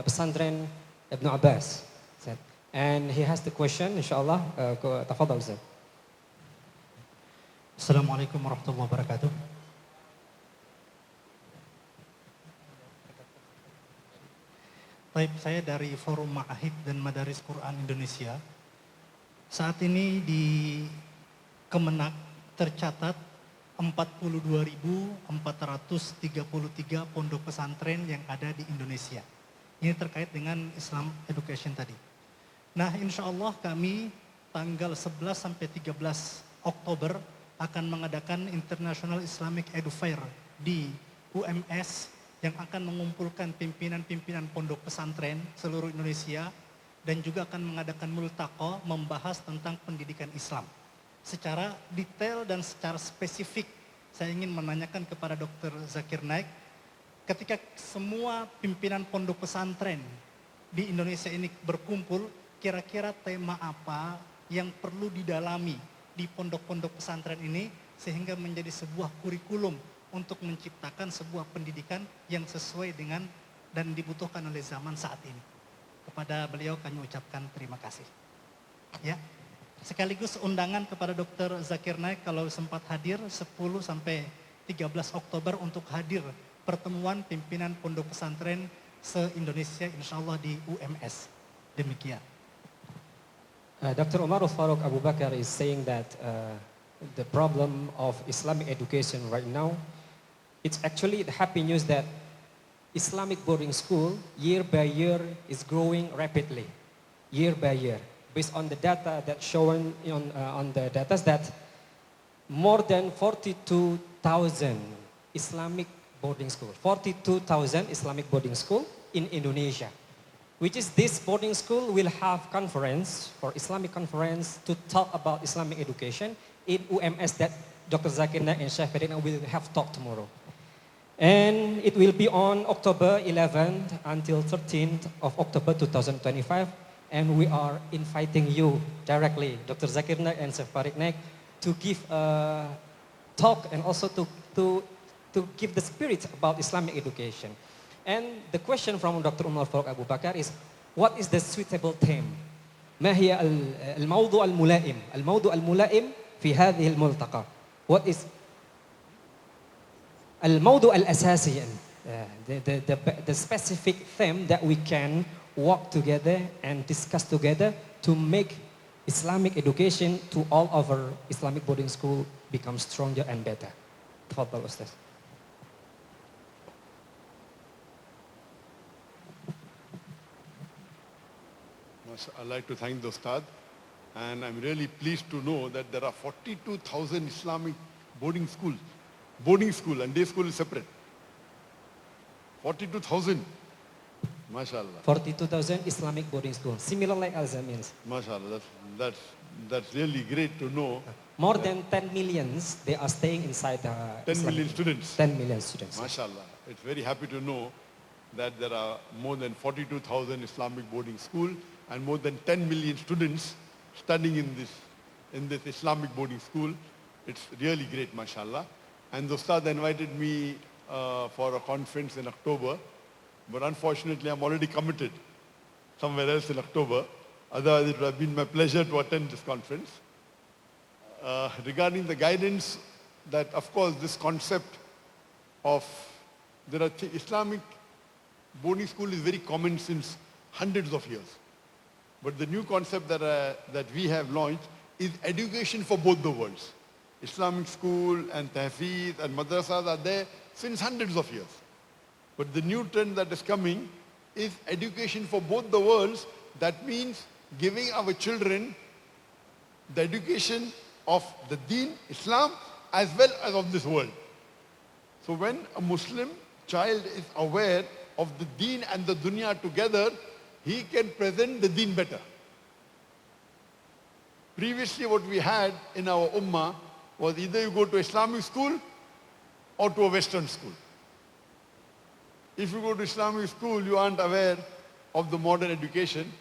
Pesantren Ibn Abbas. And he has the question, inshallah. Tafadhal, Ustad. Assalamualaikum warahmatullahi wabarakatuh. Baik, saya dari Forum Ma'ahid dan Madaris Quran Indonesia. Saat ini di Kemenak tercatat 42.433 pondok pesantren yang ada di Indonesia. Ini terkait dengan Islam Education tadi. Nah, insya Allah kami tanggal 11 sampai 13 Oktober akan mengadakan International Islamic Edu Fair di UMS yang akan mengumpulkan pimpinan-pimpinan pondok pesantren seluruh Indonesia, dan juga akan mengadakan multaqo membahas tentang pendidikan Islam. Secara detail dan secara spesifik, saya ingin menanyakan kepada Dr. Zakir Naik, ketika semua pimpinan pondok pesantren di Indonesia ini berkumpul, kira-kira tema apa yang perlu didalami di pondok-pondok pesantren ini sehingga menjadi sebuah kurikulum untuk menciptakan sebuah pendidikan yang sesuai dengan dan dibutuhkan oleh zaman saat ini. Kepada beliau kami ucapkan terima kasih. Ya, sekaligus undangan kepada Dr. Zakir Naik kalau sempat hadir 10 sampai 13 Oktober untuk hadir pertemuan pimpinan pondok pesantren se-Indonesia insyaallah di UMS. Demikian. Dr. Umar Al-Faruq Abu Bakar is saying that the problem of Islamic education right now, it's actually the happy news that Islamic boarding school year by year is growing rapidly, year by year. Based on the data that shown on the data that more than 42,000 Islamic boarding school, 42,000 Islamic boarding school in Indonesia, which is this boarding school will have conference or Islamic conference to talk about Islamic education in UMS that Dr. Zakir Naik and Sheikh Farid will have talk tomorrow. And it will be on October 11th until 13th of October 2025. And we are inviting you directly, Dr. Zakir Naik and Sheikh Farid Naik, to give a talk and also to give the spirit about Islamic education. And the question from Dr. Umar Faruq Abu Bakar is, what is the suitable theme? ما هي الموضوع الملائم؟ الموضوع الملائم في هذه الملتقى. What is الموضوع الأساسي, the specific theme that we can work together and discuss together to make Islamic education to all over Islamic boarding school become stronger and better. تفضل أستاذ. I'd like to thank the Ustad, and I'm really pleased to know that there are 42,000 Islamic boarding school, and day school is separate. 42,000. MashaAllah. 42,000 Islamic boarding schools, similar like Al-Zamins. MashaAllah. That's really great to know. More than 10 millions, they are staying inside the 10 million students. 10 million students. MashaAllah. It's very happy to know that there are more than 42,000 Islamic boarding school and more than 10 million students studying in this Islamic boarding school. It's really great, mashallah. And the Ustad invited me for a conference in October, but unfortunately I'm already committed somewhere else in October. Otherwise it would have been my pleasure to attend this conference. Regarding the guidance, that of course this concept of Islamic boarding school is very common since hundreds of years. But the new concept that we have launched is education for both the worlds. Islamic school and tahfiz and madrasas are there since hundreds of years. But the new trend that is coming is education for both the worlds. That means giving our children the education of the deen, Islam, as well as of this world. So when a Muslim child is aware of the deen and the dunya together, he can present the deen better. Previously what we had in our ummah was either you go to Islamic school or to a Western school. If you go to Islamic school, you aren't aware of the modern education.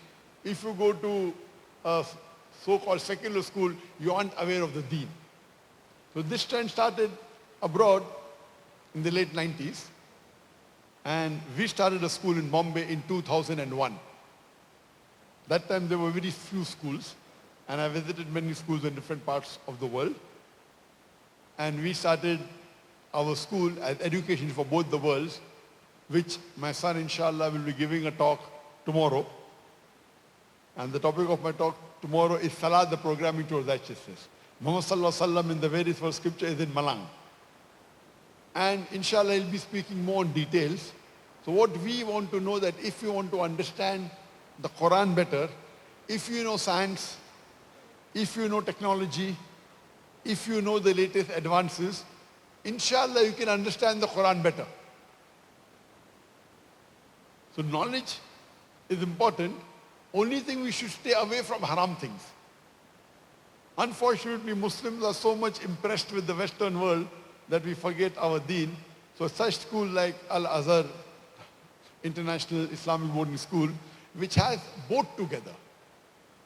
If you go to a so-called secular school, you aren't aware of the deen. So this trend started abroad in the late 90s. And we started a school in Bombay in 2001. That time there were very few schools, and I visited many schools in different parts of the world. And we started our school as education for both the worlds, which my son, inshallah, will be giving a talk tomorrow. And the topic of my talk tomorrow is Salah, the programming towards righteousness. Muhammad Sallallahu Alaihi Wasallam in the very first scripture is in Malang. And inshallah, he'll be speaking more in details. So what we want to know, that if you want to understand the Quran better, if you know science, if you know technology, if you know the latest advances, inshallah you can understand the Quran better. So knowledge is important. Only thing, we should stay away from haram things. Unfortunately, Muslims are so much impressed with the Western world that we forget our deen. So such schools like Al-Azhar, International Islamic Boarding School, which has both together.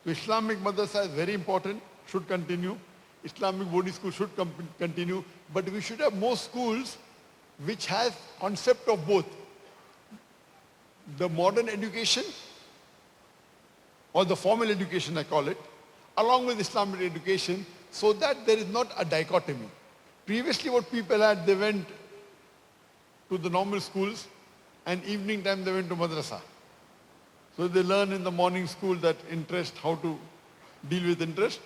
So Islamic madrasa is very important, should continue. Islamic boarding school should continue. But we should have more schools which has concept of both. The modern education, or the formal education I call it, along with Islamic education, so that there is not a dichotomy. Previously what people had, they went to the normal schools and evening time they went to madrasa. So they learn in the morning school that interest, how to deal with interest.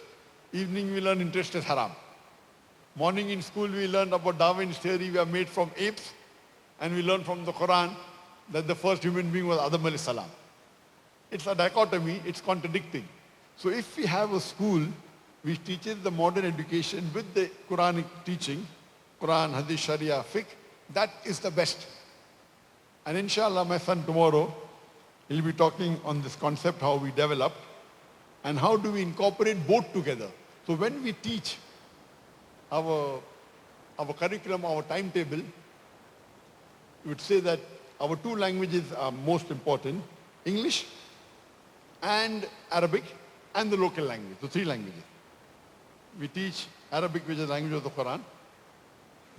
Evening we learn interest is haram. Morning in school we learn about Darwin's theory, we are made from apes, and we learn from the Quran that the first human being was Adam alayhi salam. It's a dichotomy, it's contradicting. So if we have a school which teaches the modern education with the Quranic teaching, Quran, Hadith, Sharia, Fiqh, that is the best. And inshallah, my son tomorrow, he'll be talking on this concept, how we developed, and how do we incorporate both together. So when we teach our curriculum, our timetable, we would say that our two languages are most important, English and Arabic, and the local language, the three languages. We teach Arabic, which is the language of the Quran.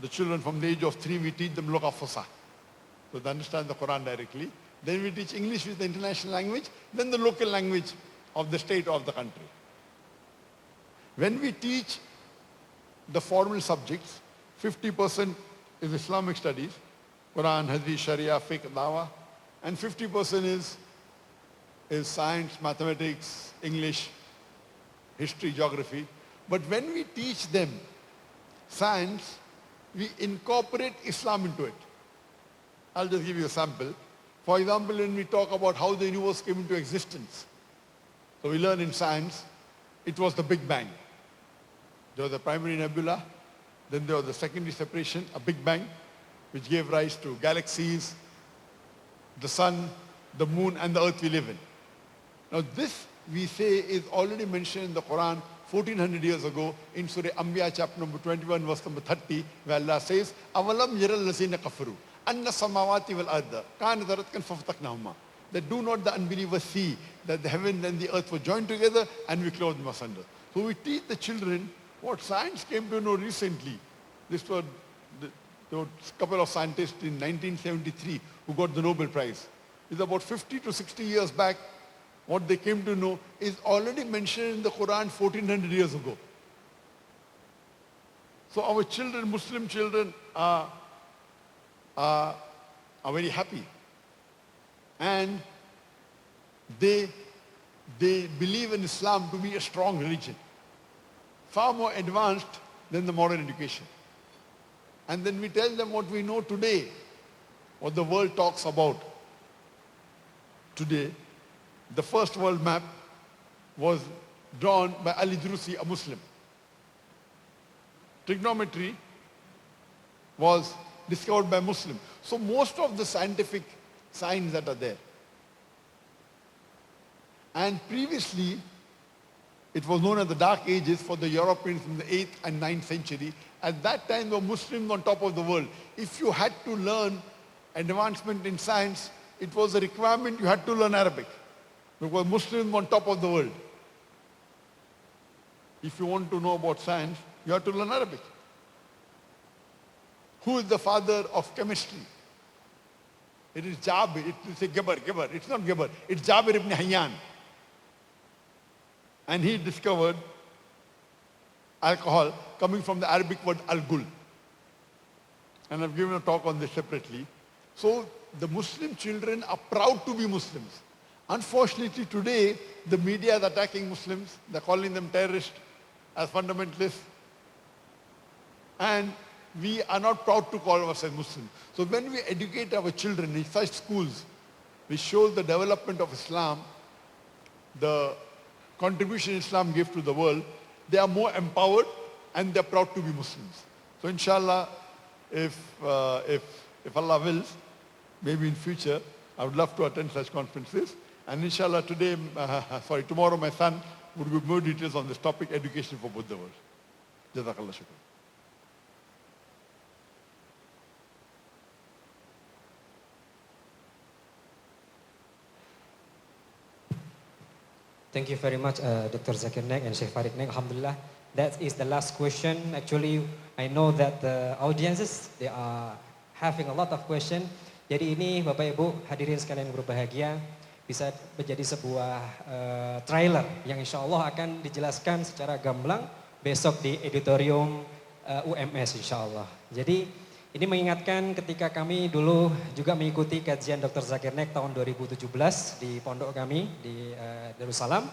The children from the age of 3, we teach them Lugha Fusha, so they understand the Quran directly. Then we teach English, which is the international language, then the local language of the state or of the country. When we teach the formal subjects, 50% is Islamic studies, Quran, Hadith, Sharia, Fiqh, Dawah, and 50% is science, mathematics, English, history, geography. But when we teach them science, we incorporate Islam into it. I'll just give you a sample. For example, when we talk about how the universe came into existence, so we learn in science, it was the Big Bang. There was a primary nebula, then there was the secondary separation, a Big Bang, which gave rise to galaxies, the sun, the moon and the earth we live in. Now this we say is already mentioned in the Quran 1400 years ago in Surah Anbiya chapter number 21 verse number 30 where Allah says, أَوَلَمْ يَرَ الَّذِينَ كَفَرُوا أَنَّ السَّمَاوَاتِ وَالْأَرْضَ كَانَتْ رَتْقًا فَفَتَقْنَاهُمَا. That do not the unbelievers see that the heaven and the earth were joined together and we closed them asunder. So we teach the children what science came to know recently. There were a couple of scientists in 1973 who got the Nobel Prize. It's about 50 to 60 years back. What they came to know is already mentioned in the Quran 1400 years ago. So our children, Muslim children, are very happy. And they believe in Islam to be a strong religion, far more advanced than the modern education. And then we tell them what we know today, what the world talks about today. The first world map was drawn by Ali Drusi, a Muslim. Trigonometry was discovered by Muslim. So most of the scientific signs that are there. And previously, it was known as the Dark Ages for the Europeans in the 8th and 9th century. At that time, there were Muslims on top of the world. If you had to learn advancement in science, it was a requirement you had to learn Arabic. Because Muslims were on top of the world. If you want to know about science, you have to learn Arabic. Who is the father of chemistry? It is Jabir. It's a Geber. It's not Geber. It's Jabir ibn Hayyan. And he discovered alcohol coming from the Arabic word al-gul. And I've given a talk on this separately. So the Muslim children are proud to be Muslims. Unfortunately today, the media is attacking Muslims. They're calling them terrorists, as fundamentalists. And we are not proud to call ourselves Muslims. So when we educate our children in such schools, which shows the development of Islam, the contribution Islam gives to the world, they are more empowered and they're proud to be Muslims. So inshallah, if Allah wills, maybe in future, I would love to attend such conferences. And inshallah tomorrow my son would give more details on this topic, education for both the world. Jazakallah shukran. Thank you very much, Dr. Zakir Naik and Sheikh Farid Naik. Alhamdulillah, that is the last question. Actually, I know that the audiences, they are having a lot of question. Jadi ini Bapak Ibu hadirin sekalian yang berbahagia, bisa menjadi sebuah trailer yang insya Allah akan dijelaskan secara gamblang besok di auditorium UMS insya Allah. Jadi ini mengingatkan ketika kami dulu juga mengikuti kajian Dr. Zakir Naik tahun 2017 di pondok kami di Darussalam.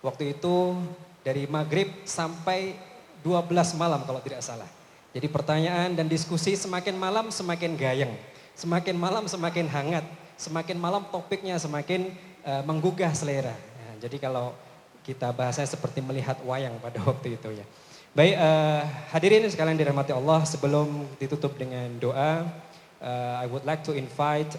Waktu itu dari maghrib sampai 12 malam kalau tidak salah. Jadi pertanyaan dan diskusi semakin malam semakin gayeng. Semakin malam semakin hangat. Semakin malam topiknya semakin menggugah selera. Nah, jadi kalau kita bahasanya seperti melihat wayang pada waktu itu ya. Baik, hadirin sekalian dirahmati Allah, sebelum ditutup dengan doa, I would like to invite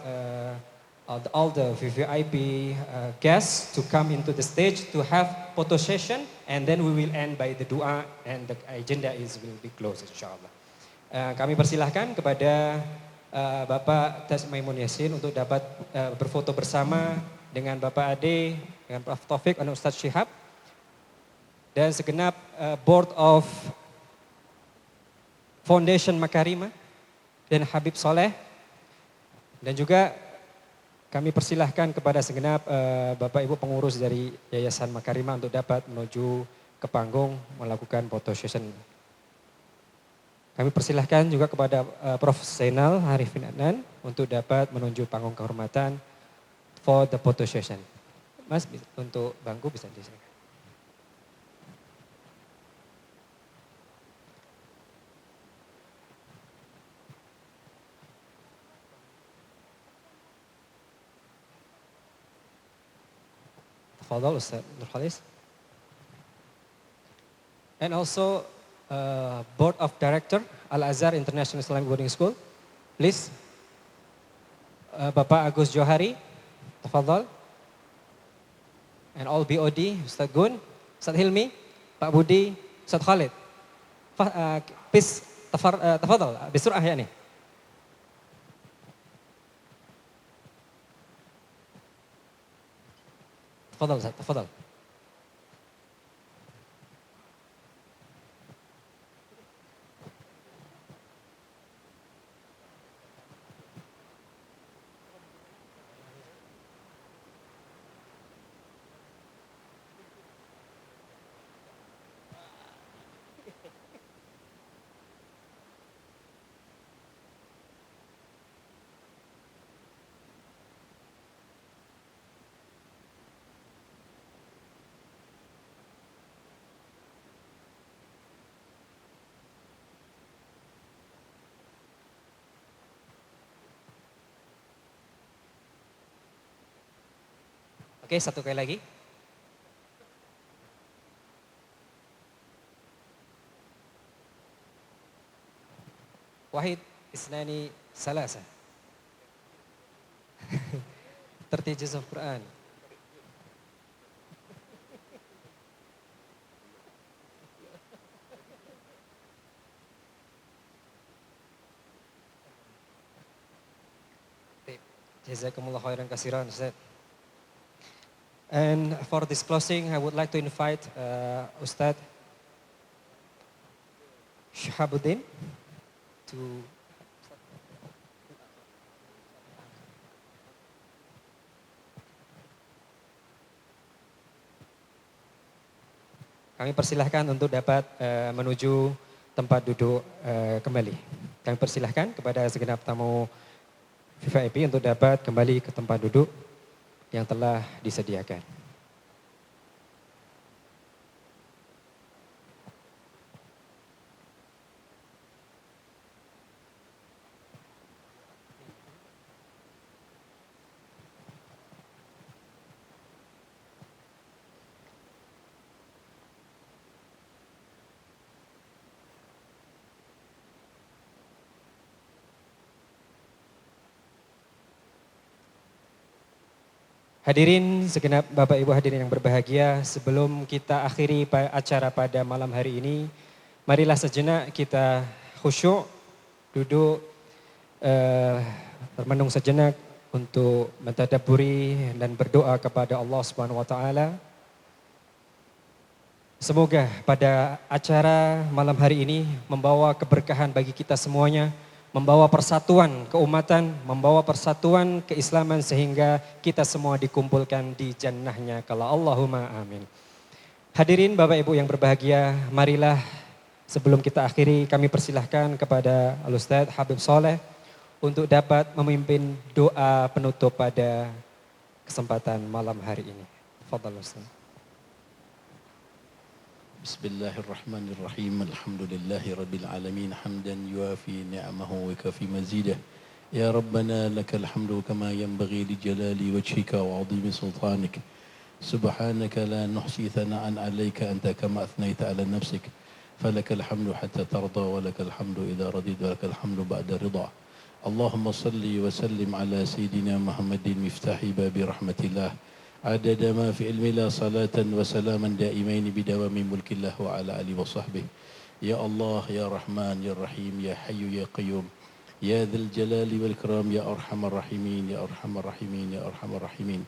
all the VVIP guests to come into the stage to have photo session, and then we will end by the doa and the agenda will be closed insyaAllah. Kami persilahkan kepada Bapak Tas Maimun Yasin untuk dapat berfoto bersama dengan Bapak Ade, dengan Prof. Taufik dan Ustadz Syihab. Dan segenap Board of Foundation Makarima dan Habib Soleh. Dan juga kami persilahkan kepada segenap Bapak Ibu pengurus dari Yayasan Makarima untuk dapat menuju ke panggung melakukan photo session. Kami persilahkan juga kepada Prof. Zainal Arifin Adnan untuk dapat menuju panggung kehormatan for the photo session. Mas, untuk bangku bisa disilakan. Tafadhal Ustaz Nur Khalis. And also Board of Director Al-Azhar International Islamic Boarding School. Please. Bapak Agus Johari Tafadhal. And all BOD, Ustaz Gun, Ustaz Hilmi, Pak Budi, Ustaz Khalid. Please, tafadhal, bisur'ah ya nih. Tafadhal Ustaz, tafadhal. Oke, satu kali lagi. Wahid, isnani, salasa. Tertijuz Al-Quran. Jazakumullah khairan katsiran, Ustaz. And for this closing, I would like to invite Ustaz Shahabuddin to kami persilahkan untuk dapat menuju tempat duduk kembali. Kami persilahkan kepada segenap tamu VIP untuk dapat kembali ke tempat duduk yang telah disediakan. Hadirin segenap Bapak Ibu hadirin yang berbahagia, sebelum kita akhiri acara pada malam hari ini, marilah sejenak kita khusyuk, duduk, termenung sejenak untuk mentadabburi dan berdoa kepada Allah Subhanahu wa taala. Semoga pada acara malam hari ini membawa keberkahan bagi kita semuanya, membawa persatuan keumatan, membawa persatuan keislaman sehingga kita semua dikumpulkan di jannahnya kala Allahumma amin. Hadirin Bapak Ibu yang berbahagia, marilah sebelum kita akhiri kami persilahkan kepada Al-Ustadz Habib Soleh untuk dapat memimpin doa penutup pada kesempatan malam hari ini. Fadhal Ustaz. Bismillahirrahmanirrahim. Alhamdulillahi rabbil alamin hamdan yuafi ni'amahu wa kafi mazidah. Ya Rabbana lakal hamdu kama yanbaghi li jalali wajhika wa 'azimi sultanik. Subhanaka la nuhsi thana'an 'alayka anta kama athnayta 'ala nafsik. Falakal hamdu hatta tarda wa lakal hamdu idza radita wa lakal hamdu ba'da ridha. Allahumma salli wa sallim ala sayyidina Muhammadin miftahi babi rahmatillah. عدد ما في علم الله صلاة وسلاما دائمين بدوام ملك الله وعلى آله وصحبه. يا الله يا رحمن يا رحيم يا حي يا قيوم يا ذا الجلال والإكرام يا أرحم الراحمين يا أرحم الراحمين يا أرحم الراحمين.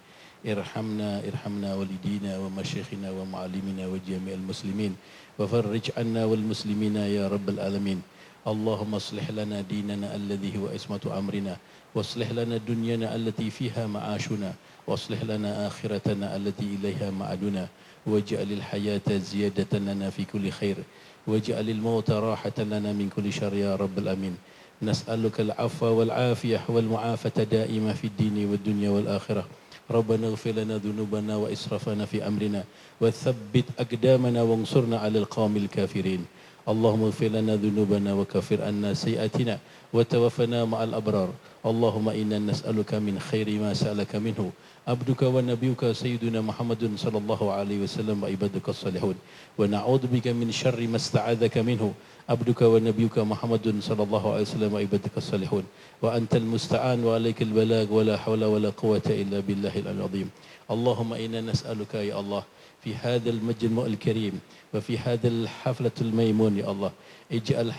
ارحمنا والدينا ومشايخنا ومعلمنا وجميع المسلمين وفرج عنا والمسلمين يا رب العالمين. اللهم اصلح لنا ديننا الذي هو عصمة أمرنا واصلح لنا دنيانا التي فيها معاشنا واصلح لنا آخرتنا التي إليها معادنا واجعل الحياة زيادة لنا في كل خير واجعل الموت راحة لنا من كل شر يا رب العالمين. نسألك العفو والعافية والمعافاة دائمة في الدين والدنيا والآخرة. ربنا اغفر لنا ذنوبنا وإسرافنا في أمرنا وثبت أقدامنا وانصرنا على القوم الكافرين. اللهم اغفر لنا ذنوبنا وكفر عنا سيئاتنا وتوفنا مع الأبرار اللهم إنا نسألك من خير ما سألك منه عبدك ونبيك سيدنا محمد صلى الله عليه وسلم وعبادك الصالحون ونعوذ بك من شر ما استعاذك منه عبدك ونبيك محمد صلى الله عليه وسلم وعبادك الصالحون وأنت المستعان وعليك البلاغ ولا حول ولا قوة إلا بالله العظيم. اللهم إنا نسألك يا الله في هذا المجمع الكريم وفي هذا الحفلة الميمون يا الله اجعل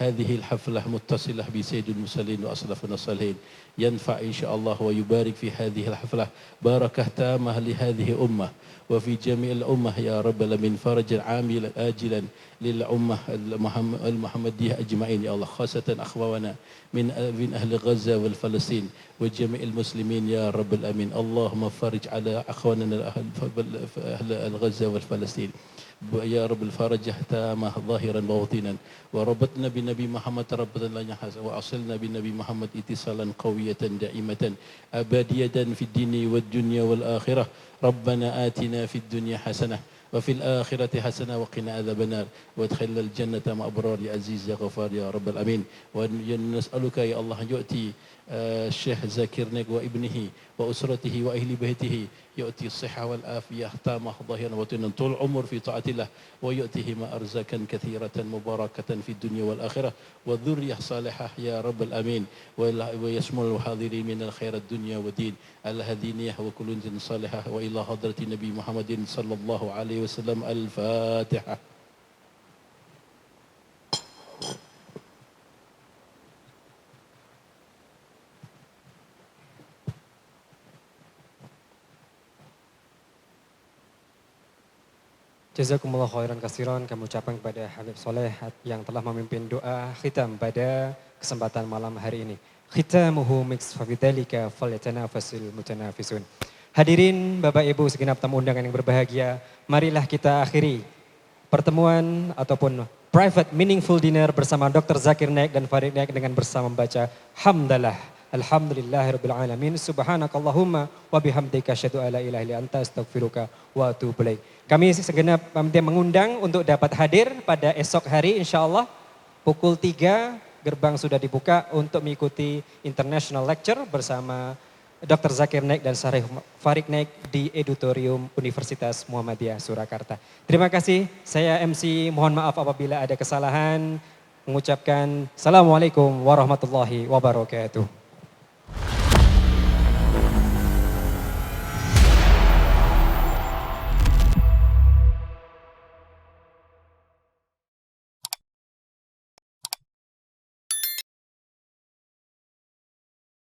هذه الحفلة متصلة بسيد المرسلين وأسلافنا الصالحين ينفع إن شاء الله ويبارك في هذه الحفلة بركة تامة لهذه الأمة وفي جميع الأمة يا رب العالمين فرجا عاجلا آجلا للأمة المحمدية أجمعين يا الله خاصة أخوانا من أهل غزة والفلسطين وجميع المسلمين يا رب العالمين. اللهم فرج على أخواننا أهل غزة والفلسطين يا رب الفرج تامة ظاهرا وباطنا وربطنا بنبي محمد ربطا لا ينحاز وأصلنا بنبي محمد اتصالا قوية دائمة أبدية في الدين والدنيا والآخرة. ربنا آتنا في الدنيا حسنة وفي الآخرة حسنة وقنا عذاب النار وادخلنا الجنة مع أبرار يا عزيز يا غفار يا رب العالمين. ونسألك يا الله يؤتي الشيخ زاكر نيك وابنه وأسرته وأهل بيته يؤتي الصحة والعافية تامة ظاهرا وباطنا طول عمر في طاعة الله ويؤتيهما أرزاقا كثيرة مباركة في الدنيا والآخرة وذرية صالحة يا رب العالمين ويشمل الحاضرين من الخير الدنيا والدين الهدينية وكل صالحة وإلى حضرة النبي محمد صلى الله عليه وسلم. الفاتحة. Jazakumullah khairan kasiran kami ucapkan kepada Habib Soleh yang telah memimpin doa khitam pada kesempatan malam hari ini. Khitamuhu mix fabidzalika falyatanafasul mutanafisun. Hadirin Bapak Ibu segenap tamu undangan yang berbahagia, marilah kita akhiri pertemuan ataupun private meaningful dinner bersama Dr. Zakir Naik dan Farid Naik dengan bersama membaca hamdalah. Alhamdulillahirabbil alamin. Subhanakallahumma wa bihamdika asyhadu alla ilaha illa anta astaghfiruka wa atubu ilaik. Kami segenap panitia mengundang untuk dapat hadir pada esok hari insyaallah pukul 3 gerbang sudah dibuka untuk mengikuti international lecture bersama Dr. Zakir Naik dan Syarif Farid Naik di Edutorium Universitas Muhammadiyah Surakarta. Terima kasih. Saya MC mohon maaf apabila ada kesalahan. Mengucapkan Assalamualaikum warahmatullahi wabarakatuh.